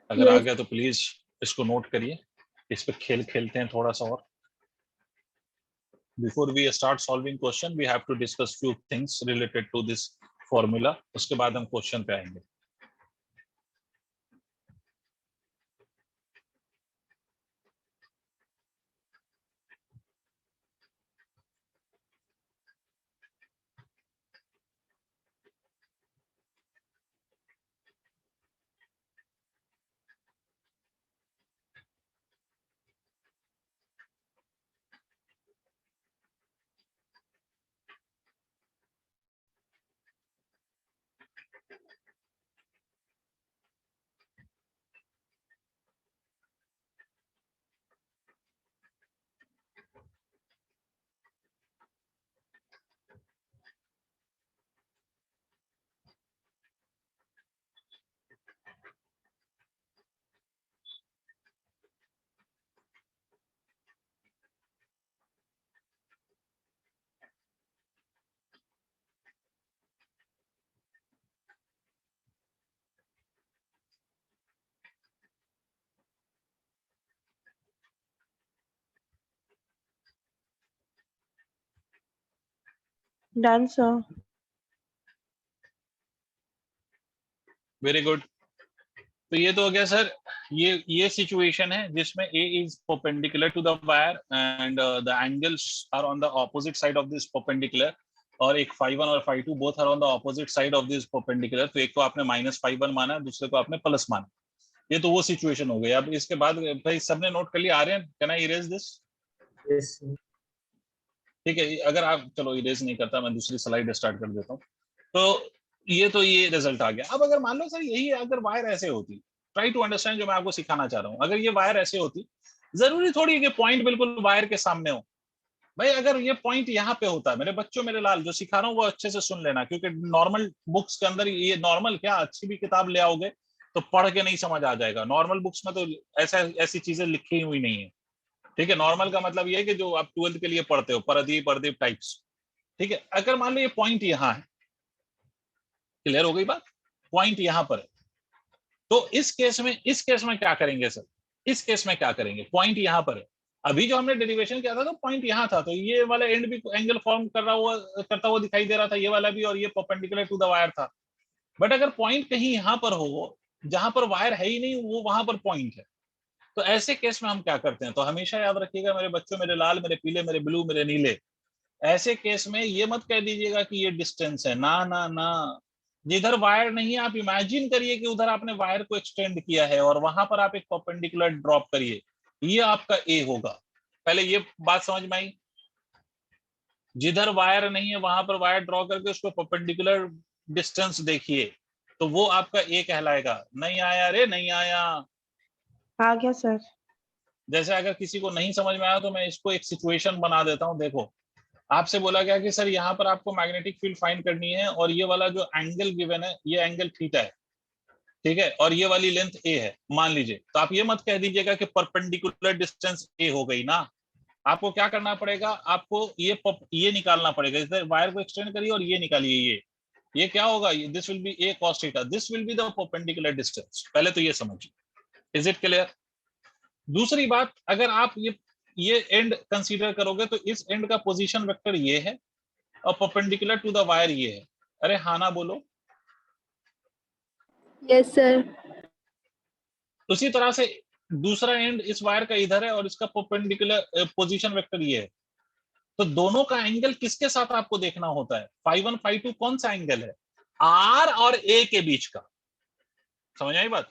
अगर आ Yes. गया तो प्लीज इसको नोट करिए, इस पे खेल खेलते हैं थोड़ा सा और। Before we start solving question we have to discuss few things related to this formula, उसके बाद हम क्वेश्चन पे आएंगे। Done sir. वेरी गुड, तो ये तो हो गया सर, ये सिचुएशन है जिसमें A is perpendicular to the wire and the angles are on the opposite side of this perpendicular, और एक φ1 और φ2 both are on the opposite side of this perpendicular, तो एक को आपने -φ1 माना, दूसरे को आपने प्लस माना। ये तो वो सिचुएशन हो गई। अब इसके बाद भाई सबने नोट कर लिया, Aryan can I erase this? Yes, sir. ठीक है, अगर आप, चलो इरेज नहीं करता, मैं दूसरी स्लाइड स्टार्ट कर देता हूँ। तो ये रिजल्ट आ गया। अब अगर मान लो सर यही अगर वायर ऐसे होती, ट्राई टू अंडरस्टैंड जो मैं आपको सिखाना चाह रहा हूँ, अगर ये वायर ऐसे होती, जरूरी थोड़ी है कि पॉइंट बिल्कुल वायर के सामने हो। भाई अगर ये पॉइंट यहाँ पे होता है, मेरे बच्चों मेरे लाल जो सिखा रहा हूँ वो अच्छे से सुन लेना, क्योंकि नॉर्मल बुक्स के अंदर, ये नॉर्मल क्या, अच्छी भी किताब ले आओगे तो पढ़ के नहीं समझ आ जाएगा। नॉर्मल बुक्स में तो ऐसी चीजें लिखी हुई नहीं है। ठीक है, नॉर्मल का मतलब ये है कि जो आप 12th के लिए पढ़ते हो, परदीप टाइप्स। ठीक है, अगर मान लो ये पॉइंट यहाँ है, क्लियर हो गई बात, पॉइंट यहाँ पर है, तो इस केस में क्या करेंगे सर? इस केस में क्या करेंगे, पॉइंट यहाँ पर है, अभी जो हमने डेरिवेशन किया था तो पॉइंट यहाँ था, तो ये वाला एंड भी एंगल फॉर्म करता हुआ दिखाई दे रहा था, ये वाला भी, और ये परपेंडिकुलर टू द वायर था। बट अगर पॉइंट कहीं यहाँ पर हो जहां पर वायर है ही नहीं, वो वहां पर पॉइंट है, तो ऐसे केस में हम क्या करते हैं? तो हमेशा याद रखिएगा मेरे बच्चों, मेरे लाल, मेरे पीले, मेरे ब्लू, मेरे नीले, ऐसे केस में ये मत कह दीजिएगा कि ये डिस्टेंस है, ना ना ना। जिधर वायर नहीं है आप इमेजिन करिए कि उधर आपने वायर को एक्सटेंड किया है और वहां पर आप एक परपेंडिकुलर ड्रॉप करिए, ये आपका ए होगा। पहले ये बात समझ में आई? जिधर वायर नहीं है वहां पर वायर ड्रॉ करके उसको परपेंडिकुलर डिस्टेंस देखिए, तो वो आपका ए कहलाएगा। नहीं आया रे, नहीं आया। आ गया सर। जैसे अगर किसी को नहीं समझ में आया तो मैं इसको एक सिचुएशन बना देता हूं। देखो, आपसे बोला गया कि सर यहाँ पर आपको मैग्नेटिक फील्ड फाइंड करनी है और ये वाला जो एंगल गिवन है ये एंगल थीटा है, ठीक है, और ये वाली लेंथ ए है मान लीजिए। तो आप ये मत कह दीजिएगा कि परपेंडिकुलर डिस्टेंस ए हो गई ना। आपको क्या करना पड़ेगा? आपको ये निकालना पड़ेगा। इधर वायर को एक्सटेंड करिए और ये निकालिए। ये क्या होगा? This will be A cos theta, this will be the perpendicular distance. पहले तो ये समझिए। Is it clear? दूसरी बात, अगर आप ये एंड कंसीडर करोगे तो इस एंड का पोजीशन वेक्टर ये है और परपेंडिकुलर टू द वायर ये है। अरे हाँ ना बोलो। Yes, sir. उसी तरह से दूसरा एंड इस वायर का इधर है और इसका परपेंडिकुलर पोजीशन वेक्टर ये है। तो दोनों का एंगल किसके साथ आपको देखना होता है? φ1 φ2 कौन सा एंगल है? आर और ए के बीच का। समझ आई बात?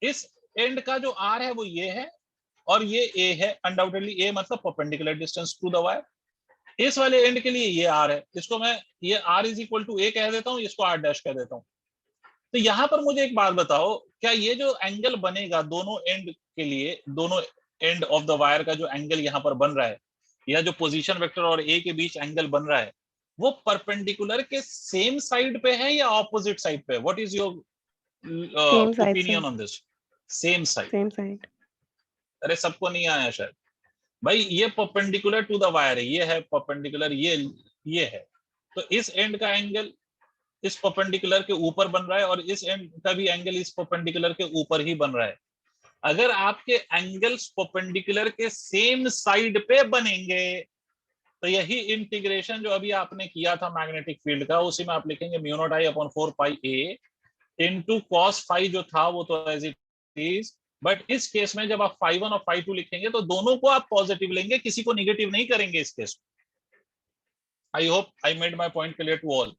इस एंड का जो आर है वो ये है और ये ए है। अनडाउटेडली ए मतलब perpendicular distance to the wire. इस वाले एंड के लिए ये आर है, इसको मैं ये आर इज इक्वल टू ए कह देता हूं, इसको आर डैश कह देता हूं। तो यहां पर मुझे एक बात बताओ, क्या ये जो एंगल बनेगा दोनों एंड के लिए, दोनों एंड ऑफ द वायर का जो एंगल यहां पर बन रहा है, या जो पोजीशन वेक्टर और ए के बीच एंगल बन रहा है, वो परपेंडिकुलर के सेम साइड पे है या ऑपोजिट साइड पे? What is your same side opinion sir. On this? Same side. Same side. अरे सबको नहीं आया शायद। भाई ये परपेंडिकुलर टू द वायर है, ये है परपेंडिकुलर, ये है। तो इस एंड का एंगल इस परपेंडिकुलर के ऊपर बन रहा है और इस एंड का भी एंगल इस परपेंडिकुलर के ऊपर ही बन रहा है। अगर आपके एंगल्स परपेंडिकुलर के सेम साइड पे बनेंगे तो यही इंटीग्रेशन जो अभी आपने किया था मैग्नेटिक फील्ड का, उसी में आप लिखेंगे mu naught I upon 4 pi a into cos phi, जो था वो तो एज इट इज। बट इस केस में जब आप φ1 और φ2 लिखेंगे तो दोनों को आप पॉजिटिव लेंगे, किसी को निगेटिव नहीं करेंगे इस केस में। I hope I made my point clear to all.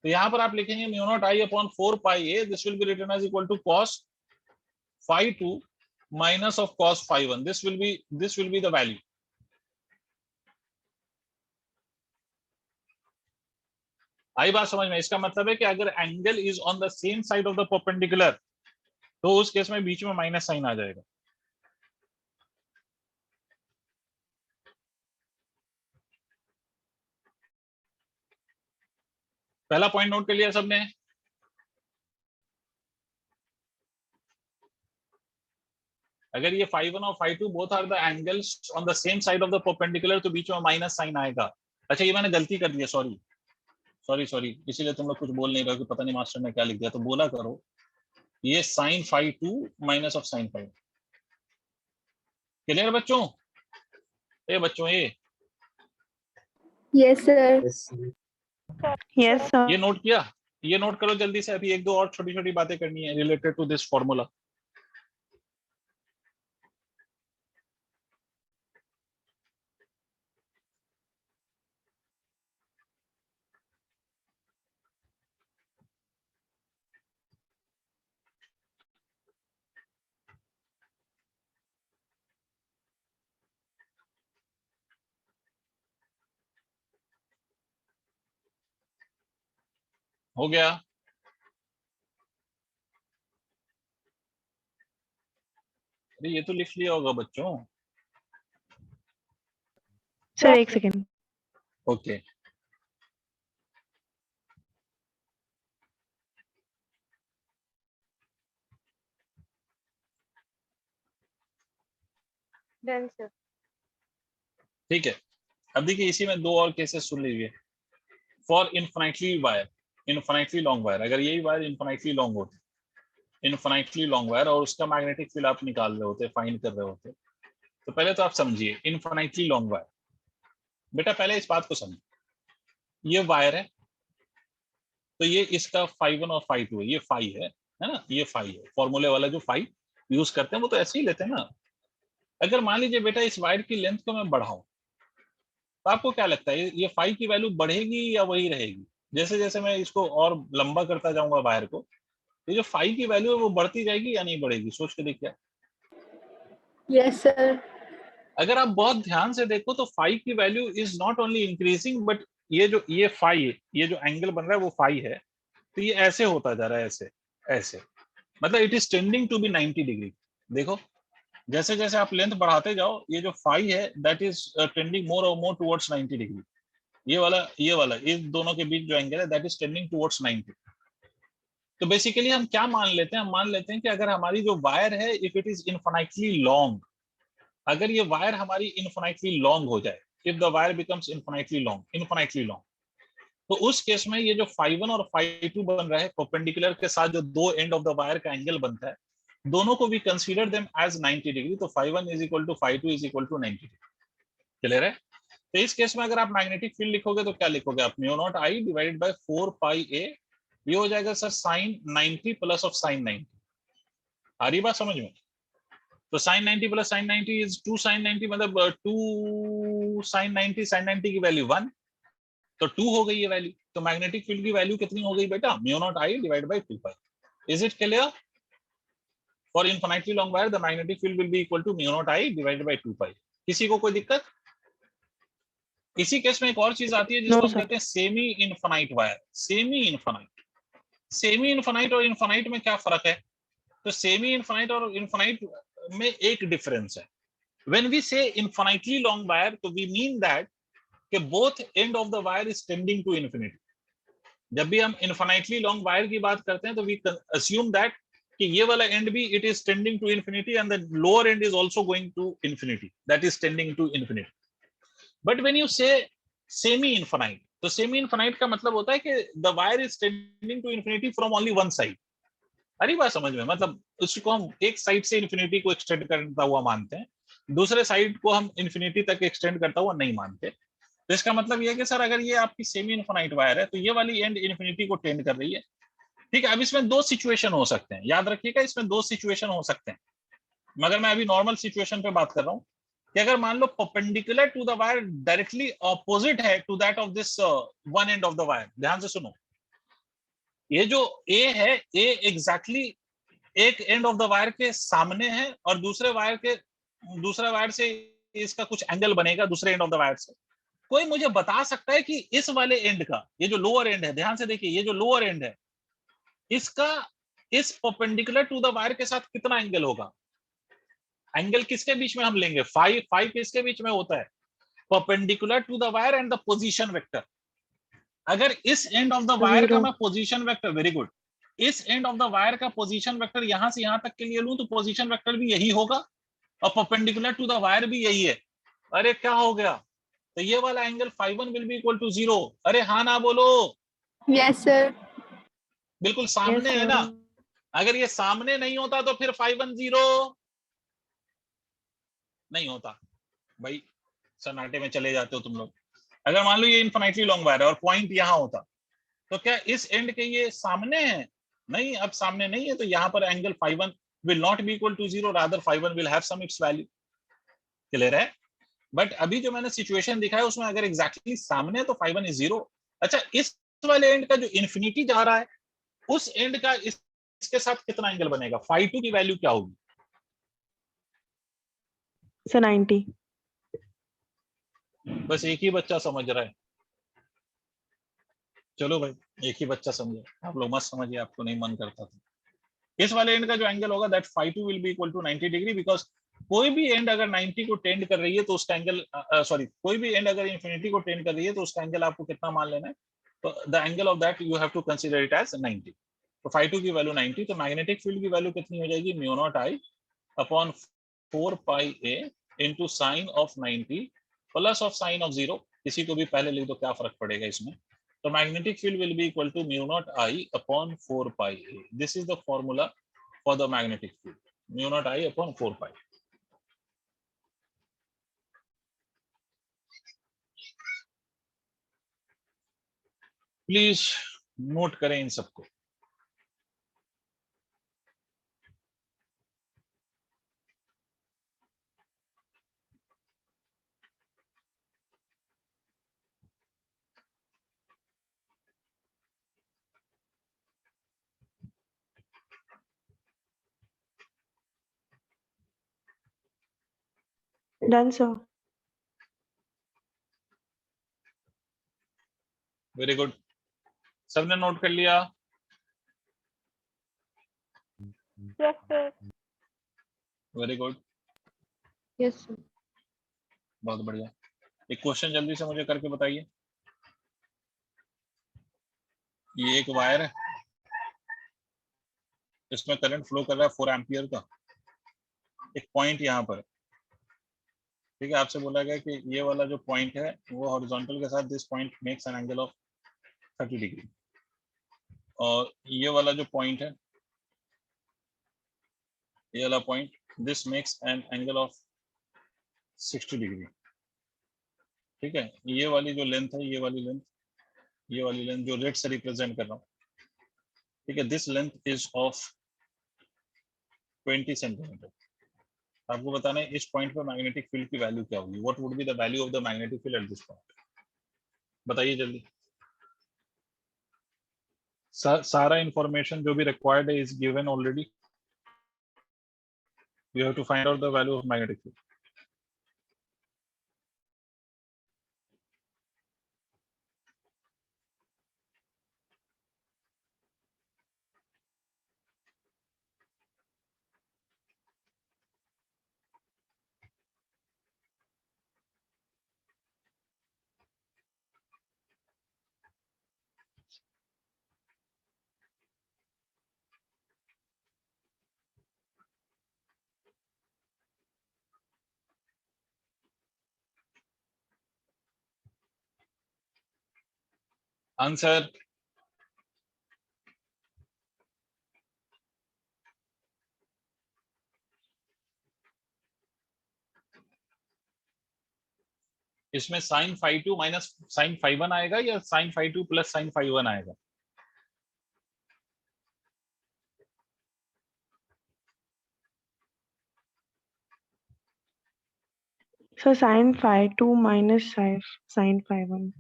तो यहां पर आप लिखेंगे mu naught I upon 4 pi a, this will be written as equal to cos φ2 minus of cos φ1, this will be the value। आई बात समझ में? इसका मतलब है कि अगर angle is on the same side of the perpendicular तो उस केस में बीच में माइनस साइन आ जाएगा। पहला पॉइंट नोट कर लिया सबने? अगर ये φ1 और φ2 both are the angles on the same side of the perpendicular तो बीच में माइनस साइन आएगा। अच्छा ये मैंने गलती कर दी है, सॉरी सॉरी सॉरी, इसीलिए तुम लोग कुछ बोल नहीं रहे कि पता नहीं मास्टर ने क्या लिख दिया, तो बोला करो ये sin φ2 minus of sin φ1। Clear बच्चों? ए बच्चों ये Yes, sir. Yes, sir. Yes sir. ये नोट किया? ये नोट करो जल्दी से, अभी एक दो और छोटी छोटी बातें करनी है रिलेटेड टू दिस फॉर्मूला। हो गया? अरे ये तो लिख लिया होगा बच्चों। सर एक सेकेंड। Okay done sir. ठीक है। अब देखिए इसी में दो और केसेस सुन लीजिए। फॉर इनफाइनटली वायर, इनफाइनटली लॉन्ग वायर, अगर यही वायर इनफाइनटली लॉन्ग होती, इनफाइनटली लॉन्ग वायर, और उसका मैग्नेटिक फील्ड आप निकाल रहे होते, फाइंड कर रहे होते, तो पहले तो आप समझिए इनफाइनटली लॉन्ग वायर। बेटा पहले इस बात को समझिए, ये वायर है, तो ये इसका φ1 और φ2 है, ये फाई है ना, ये फाई है। फॉर्मूले वाला जो फाई यूज करते हैं वो तो ऐसे ही लेते हैं ना। अगर मान लीजिए बेटा इस वायर की लेंथ को मैं बढ़ाऊं, तो आपको क्या लगता है ये फाई की वैल्यू बढ़ेगी या वही रहेगी? जैसे जैसे मैं इसको और लंबा करता जाऊंगा वायर को, ये जो फाई की वैल्यू है वो बढ़ती जाएगी या नहीं बढ़ेगी? सोच के देखिए। Yes, sir. अगर आप बहुत ध्यान से देखो तो फाई की value is not only increasing, but ये फाई है, ये जो एंगल बन रहा है वो फाई है, तो ये ऐसे होता जा रहा है, ऐसे ऐसे, मतलब it is tending to be 90 degree. देखो जैसे जैसे आप लेंथ बढ़ाते जाओ, ये जो फाई है दैट इज टेंडिंग मोर और मोर टुवर्ड्स 90 डिग्री। ये वाला इस दोनों के बीच जो एंगल है दैट इज टेंडिंग टुवर्ड्स 90। तो बेसिकली हम क्या मान लेते हैं, हम मान लेते हैं कि अगर हमारी जो वायर है if it is infinitely long, अगर ये वायर हमारी इनफाइनाइटली लॉन्ग हो जाए, if the wire becomes infinitely long, तो उस केस में ये जो φ1 और φ2 बन रहा है परपेंडिकुलर के साथ जो दो एंड ऑफ द वायर का एंगल बनता है, दोनों को भी कंसीडर देम एज 90 डिग्री। तो φ1 is equal to φ2 is equal to 90 degree. Clear है? तो इस केस में अगर आप मैग्नेटिक फील्ड लिखोगे तो क्या लिखोगे आप? Mu naught I divided by 4 pi ए, ये हो जाएगा sir sin 90 plus of sin 90। आ रही बात समझ में? तो sin 90 plus sin 90 is 2 sin 90, मतलब 2 sin 90, sin 90 की वैल्यू 1, तो 2 हो गई ये वैल्यू। तो मैग्नेटिक फील्ड की वैल्यू कितनी हो गई बेटा? Mu naught I divide by 2 pi. Is it clear? For infinitely long wire the magnetic field will be equal to mu naught I divided by 2 pi. किसी को कोई दिक्कत? इसी केस में एक और चीज आती है जिसको No, हम sir. कहते हैं semi infinite wire. Semi infinite और इनफिनाइट में क्या फर्क है? तो सेमी इनफिनाइट और इनफिनाइट में एक डिफरेंस है। When we say infinitely long wire, तो वी मीन दैट कि both end of the wire is tending to infinity. जब भी हम इनफिनिटली लॉन्ग वायर की बात करते हैं तो वी अस्यूम दैट कि ये वाला एंड भी it is tending to infinity and the lower end is also going to infinity, that is tending to infinity. But when you say semi infinite, तो सेमी इनफिनाइट का मतलब होता है कि the wire is tending to infinity from only one side. अरे बात समझ में? मतलब उसको हम एक साइड से इन्फिनिटी को एक्सटेंड करता हुआ मानते हैं, दूसरे साइड को हम इन्फिनिटी तक एक्सटेंड करता हुआ नहीं मानते। तो इसका मतलब ये है कि सर अगर ये आपकी सेमी इनफिनाइट वायर है तो ये वाली एंड इन्फिनिटी को टेंड कर रही है। ठीक है, अब इसमें दो सिचुएशन हो सकते हैं, याद रखिएगा इसमें दो सिचुएशन हो सकते हैं, मगर मैं अभी नॉर्मल सिचुएशन पे बात कर रहा हूँ कि अगर मान लो perpendicular to the wire directly opposite है to that of this one end of the wire. ध्यान से सुनो, ये जो ए है, ए एग्जैक्टली एक एंड ऑफ द वायर के सामने है और दूसरे वायर से इसका कुछ एंगल बनेगा दूसरे एंड ऑफ द वायर से। कोई मुझे बता सकता है कि इस वाले एंड का, ये जो लोअर एंड है, ध्यान से देखिए, ये जो लोअर एंड है इसका इस परपेंडिकुलर टू द वायर के साथ कितना एंगल होगा? एंगल किसके बीच में हम लेंगे? फाई किसके बीच में होता है? Perpendicular to the wire and the position vector. अगर इस एंड ऑफ द वायर का 0. मैं पोजीशन वेक्टर, वेरी गुड, इस एंड ऑफ द वायर का पोजीशन वेक्टर यहां से यहां तक के लिए लूं तो पोजीशन वेक्टर भी यही होगा और परपेंडिकुलर टू द वायर भी यही है। अरे क्या हो गया? तो ये वाला angle φ1 will be equal to 0। अरे हाँ ना बोलो, Yes, sir. बिल्कुल Yes, सामने है ना। sir. अगर ये सामने नहीं होता तो फिर φ1 0 नहीं होता। भाई सन्नाटे में चले जाते हो तुम लोग। अगर मान लो ये इनफिनिटली लॉन्ग वायर है और पॉइंट यहां होता, तो क्या इस एंड के ये सामने है? नहीं, अब सामने नहीं है, तो यहाँ पर angle φ1 will not be equal to 0, rather φ1 will have some its value। Clear है? बट अभी जो मैंने सिचुएशन दिखाया उसमें अगर एग्जैक्टली सामने है तो φ1 is 0। अच्छा, इस वाले एंड का जो इन्फिनिटी जा रहा है उस एंड का इसके साथ कितना एंगल बनेगा? φ2 की वैल्यू क्या होगी? So 90. बस एक ही बच्चा समझ रहा है। चलो भाई, एक ही बच्चा समझे, आप लोग मत समझिए, आपको नहीं मन करता था। इस वाले एंड का जो एंगल होगा that φ2 will be equal to 90 degree, because कोई भी एंड अगर 90 को टेंड कर रही है तो उसका एंगल, सॉरी, कोई भी एंड अगर इंफिनिटी को टेंड कर रही है तो उसका एंगल आपको कितना मान लेना है? तो the angle of that you have to consider it as 90। तो φ2 की वैल्यू 90, तो मैग्नेटिक फील्ड की वैल्यू कितनी हो जाएगी? Mu naught I upon 4 pi A into sine of 90 plus of sine of 0। किसी को भी पहले लिख दो, क्या फर्क पड़ेगा इसमें। तो magnetic field will be equal to mu naught I upon 4 pi a. This is the formula for the magnetic field, mu naught I upon 4 pi. Please note करें इन सबको। Done, sir. वेरी गुड, सबने note कर लिया? Yes, sir. Very good, Yes, sir. बहुत बढ़िया। एक question जल्दी से मुझे करके बताइए। ये एक वायर है, इसमें करंट फ्लो कर रहा है 4 एम्पियर का। एक पॉइंट यहाँ पर, ठीक है, आपसे बोला गया कि ये वाला जो पॉइंट है वो हॉरिजॉन्टल के साथ this point makes an angle of 30 degree, और ये वाला जो पॉइंट है, ये वाला point this makes an angle of 60 degree. ठीक है, ये वाली जो लेंथ है, ये वाली लेंथ, ये वाली लेंथ जो रेड से रिप्रेजेंट कर रहा हूँ, ठीक है, this length is of 20 centimetre. आपको बताना है इस पॉइंट पर मैग्नेटिक फील्ड की वैल्यू क्या होगी। What would be the value of the magnetic field at this point? बताइए जल्दी। सारा इंफॉर्मेशन जो भी रिक्वायर्ड है is given already. You have to find out the value of magnetic field. Answer. इसमें sin phi 2 minus sin phi 1 आएगा या sin phi 2 plus sin phi 1 आएगा? So sin phi 2 minus sin phi 1.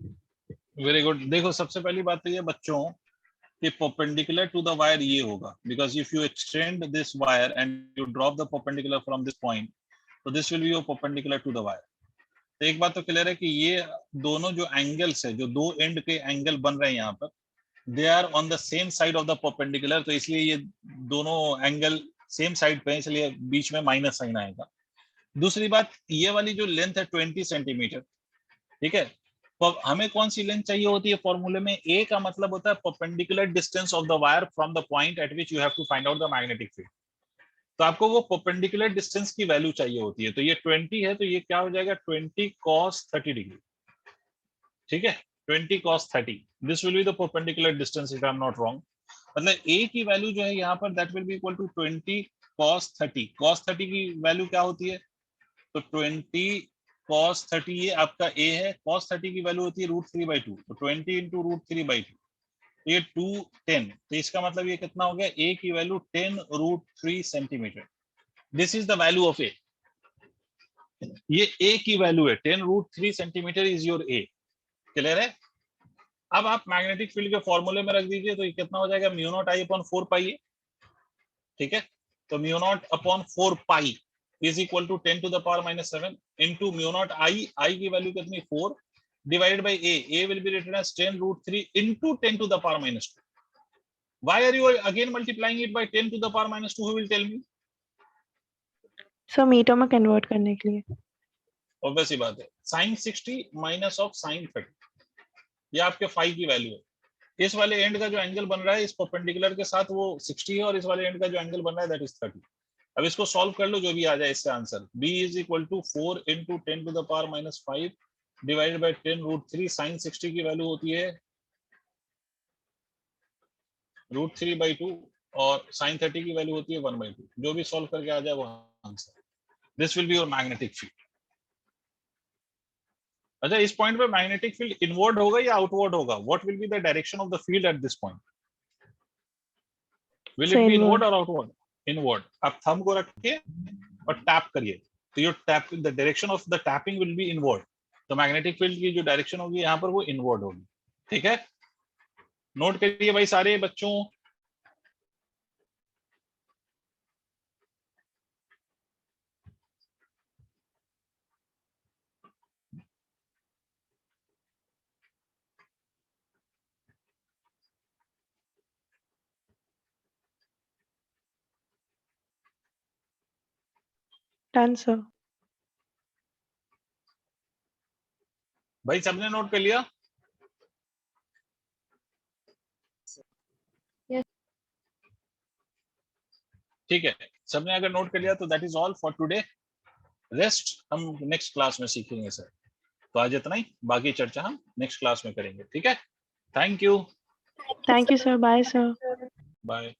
Very good. देखो सबसे पहली बात तो ये बच्चों कि परपेंडिकुलर टू द वायर ये होगा, because if you extend this wire and you drop the perpendicular from this point, तो this will be your perpendicular to the wire. तो एक बात तो क्लियर है कि ये दोनों जो एंगल्स है, जो दो एंड के एंगल बन रहे हैं यहाँ पर, they are on the same side of the perpendicular, तो इसलिए ये दोनों एंगल सेम साइड पे, इसलिए बीच में माइनस साइन आएगा। दूसरी बात, ये वाली जो लेंथ है 20 सेंटीमीटर, ठीक है, तो हमें कौन सी लेंथ चाहिए होती है फॉर्मूले में? ए का मतलब होता है perpendicular distance of the wire from the point at which you have to find out the magnetic field. तो आपको वो परपेंडिकुलर डिस्टेंस की वैल्यू चाहिए होती है। तो ये 20 है, तो ये क्या हो जाएगा? 20 cos 30 डिग्री। ठीक है, 20 cos 30, this will be the perpendicular distance if I am not wrong. मतलब ए की वैल्यू जो है यहाँ पर that will be equal to 20 cos 30। cos 30 की वैल्यू क्या होती है? तो 20 cos 30 ये आपका ए है, cos 30 की वैल्यू होती है √3/2, तो 20 इंटू √3/2, ये 210, तो इसका मतलब ये कितना हो गया? ए की value 10√3 centimetre. This is the value of a. ये ए की वैल्यू है, 10√3 centimetre is your a. Clear है? अब आप मैग्नेटिक फील्ड के फॉर्मूले में रख दीजिए, तो ये कितना हो जाएगा? μ0I/4π। ठीक है, तो μ0/4π is equal to 10 to the power minus 7 into μ0I, I की वैल्यू कितनी? 4 divided by A will be written as 10√3 into 10 to the power minus 2. Why are you again multiplying it by 10 to the power minus 2? Who will tell me? So metre में convert करने के लिए। Obvious बात है, sin 60 minus of sin 30, ये आपके phi की value है। इस वाले एंड का जो एंगल बन रहा है इस परपेंडिकुलर के साथ वो 60 है, और इस वाले एंड का जो एंगल बन रहा है दैट इज 30। अब इसको सॉल्व कर लो, जो भी आ जाए इसका answer. b is equal to 4 into 10 to the power minus 5 divided by 10√3। sin 60 की वैल्यू होती है √3/2 और sin 30 की वैल्यू होती है 1/2। जो भी सॉल्व करके आ जाए वो answer. This will be your magnetic field. अच्छा, इस पॉइंट पे मैग्नेटिक फील्ड इनवर्ड होगा या आउटवर्ड होगा? What will be the direction of the field at this point? Will it be inward और आउटवर्ड? इनवर्ड। आप थंब को रखिए और टैप करिए, तो your tap, the direction of the tapping will be inward. तो मैग्नेटिक फील्ड की जो डायरेक्शन होगी यहाँ पर वो इनवर्ड होगी। ठीक है, नोट करिए भाई सारे बच्चों। Done, sir. भाई सबने नोट कर लिया? Yes. ठीक है, सबने अगर नोट कर लिया तो that is all for today. Rest हम नेक्स्ट क्लास में सीखेंगे सर। तो आज इतना ही, बाकी चर्चा हम नेक्स्ट क्लास में करेंगे। ठीक है, thank you, Thank you, sir. Bye, sir. Bye.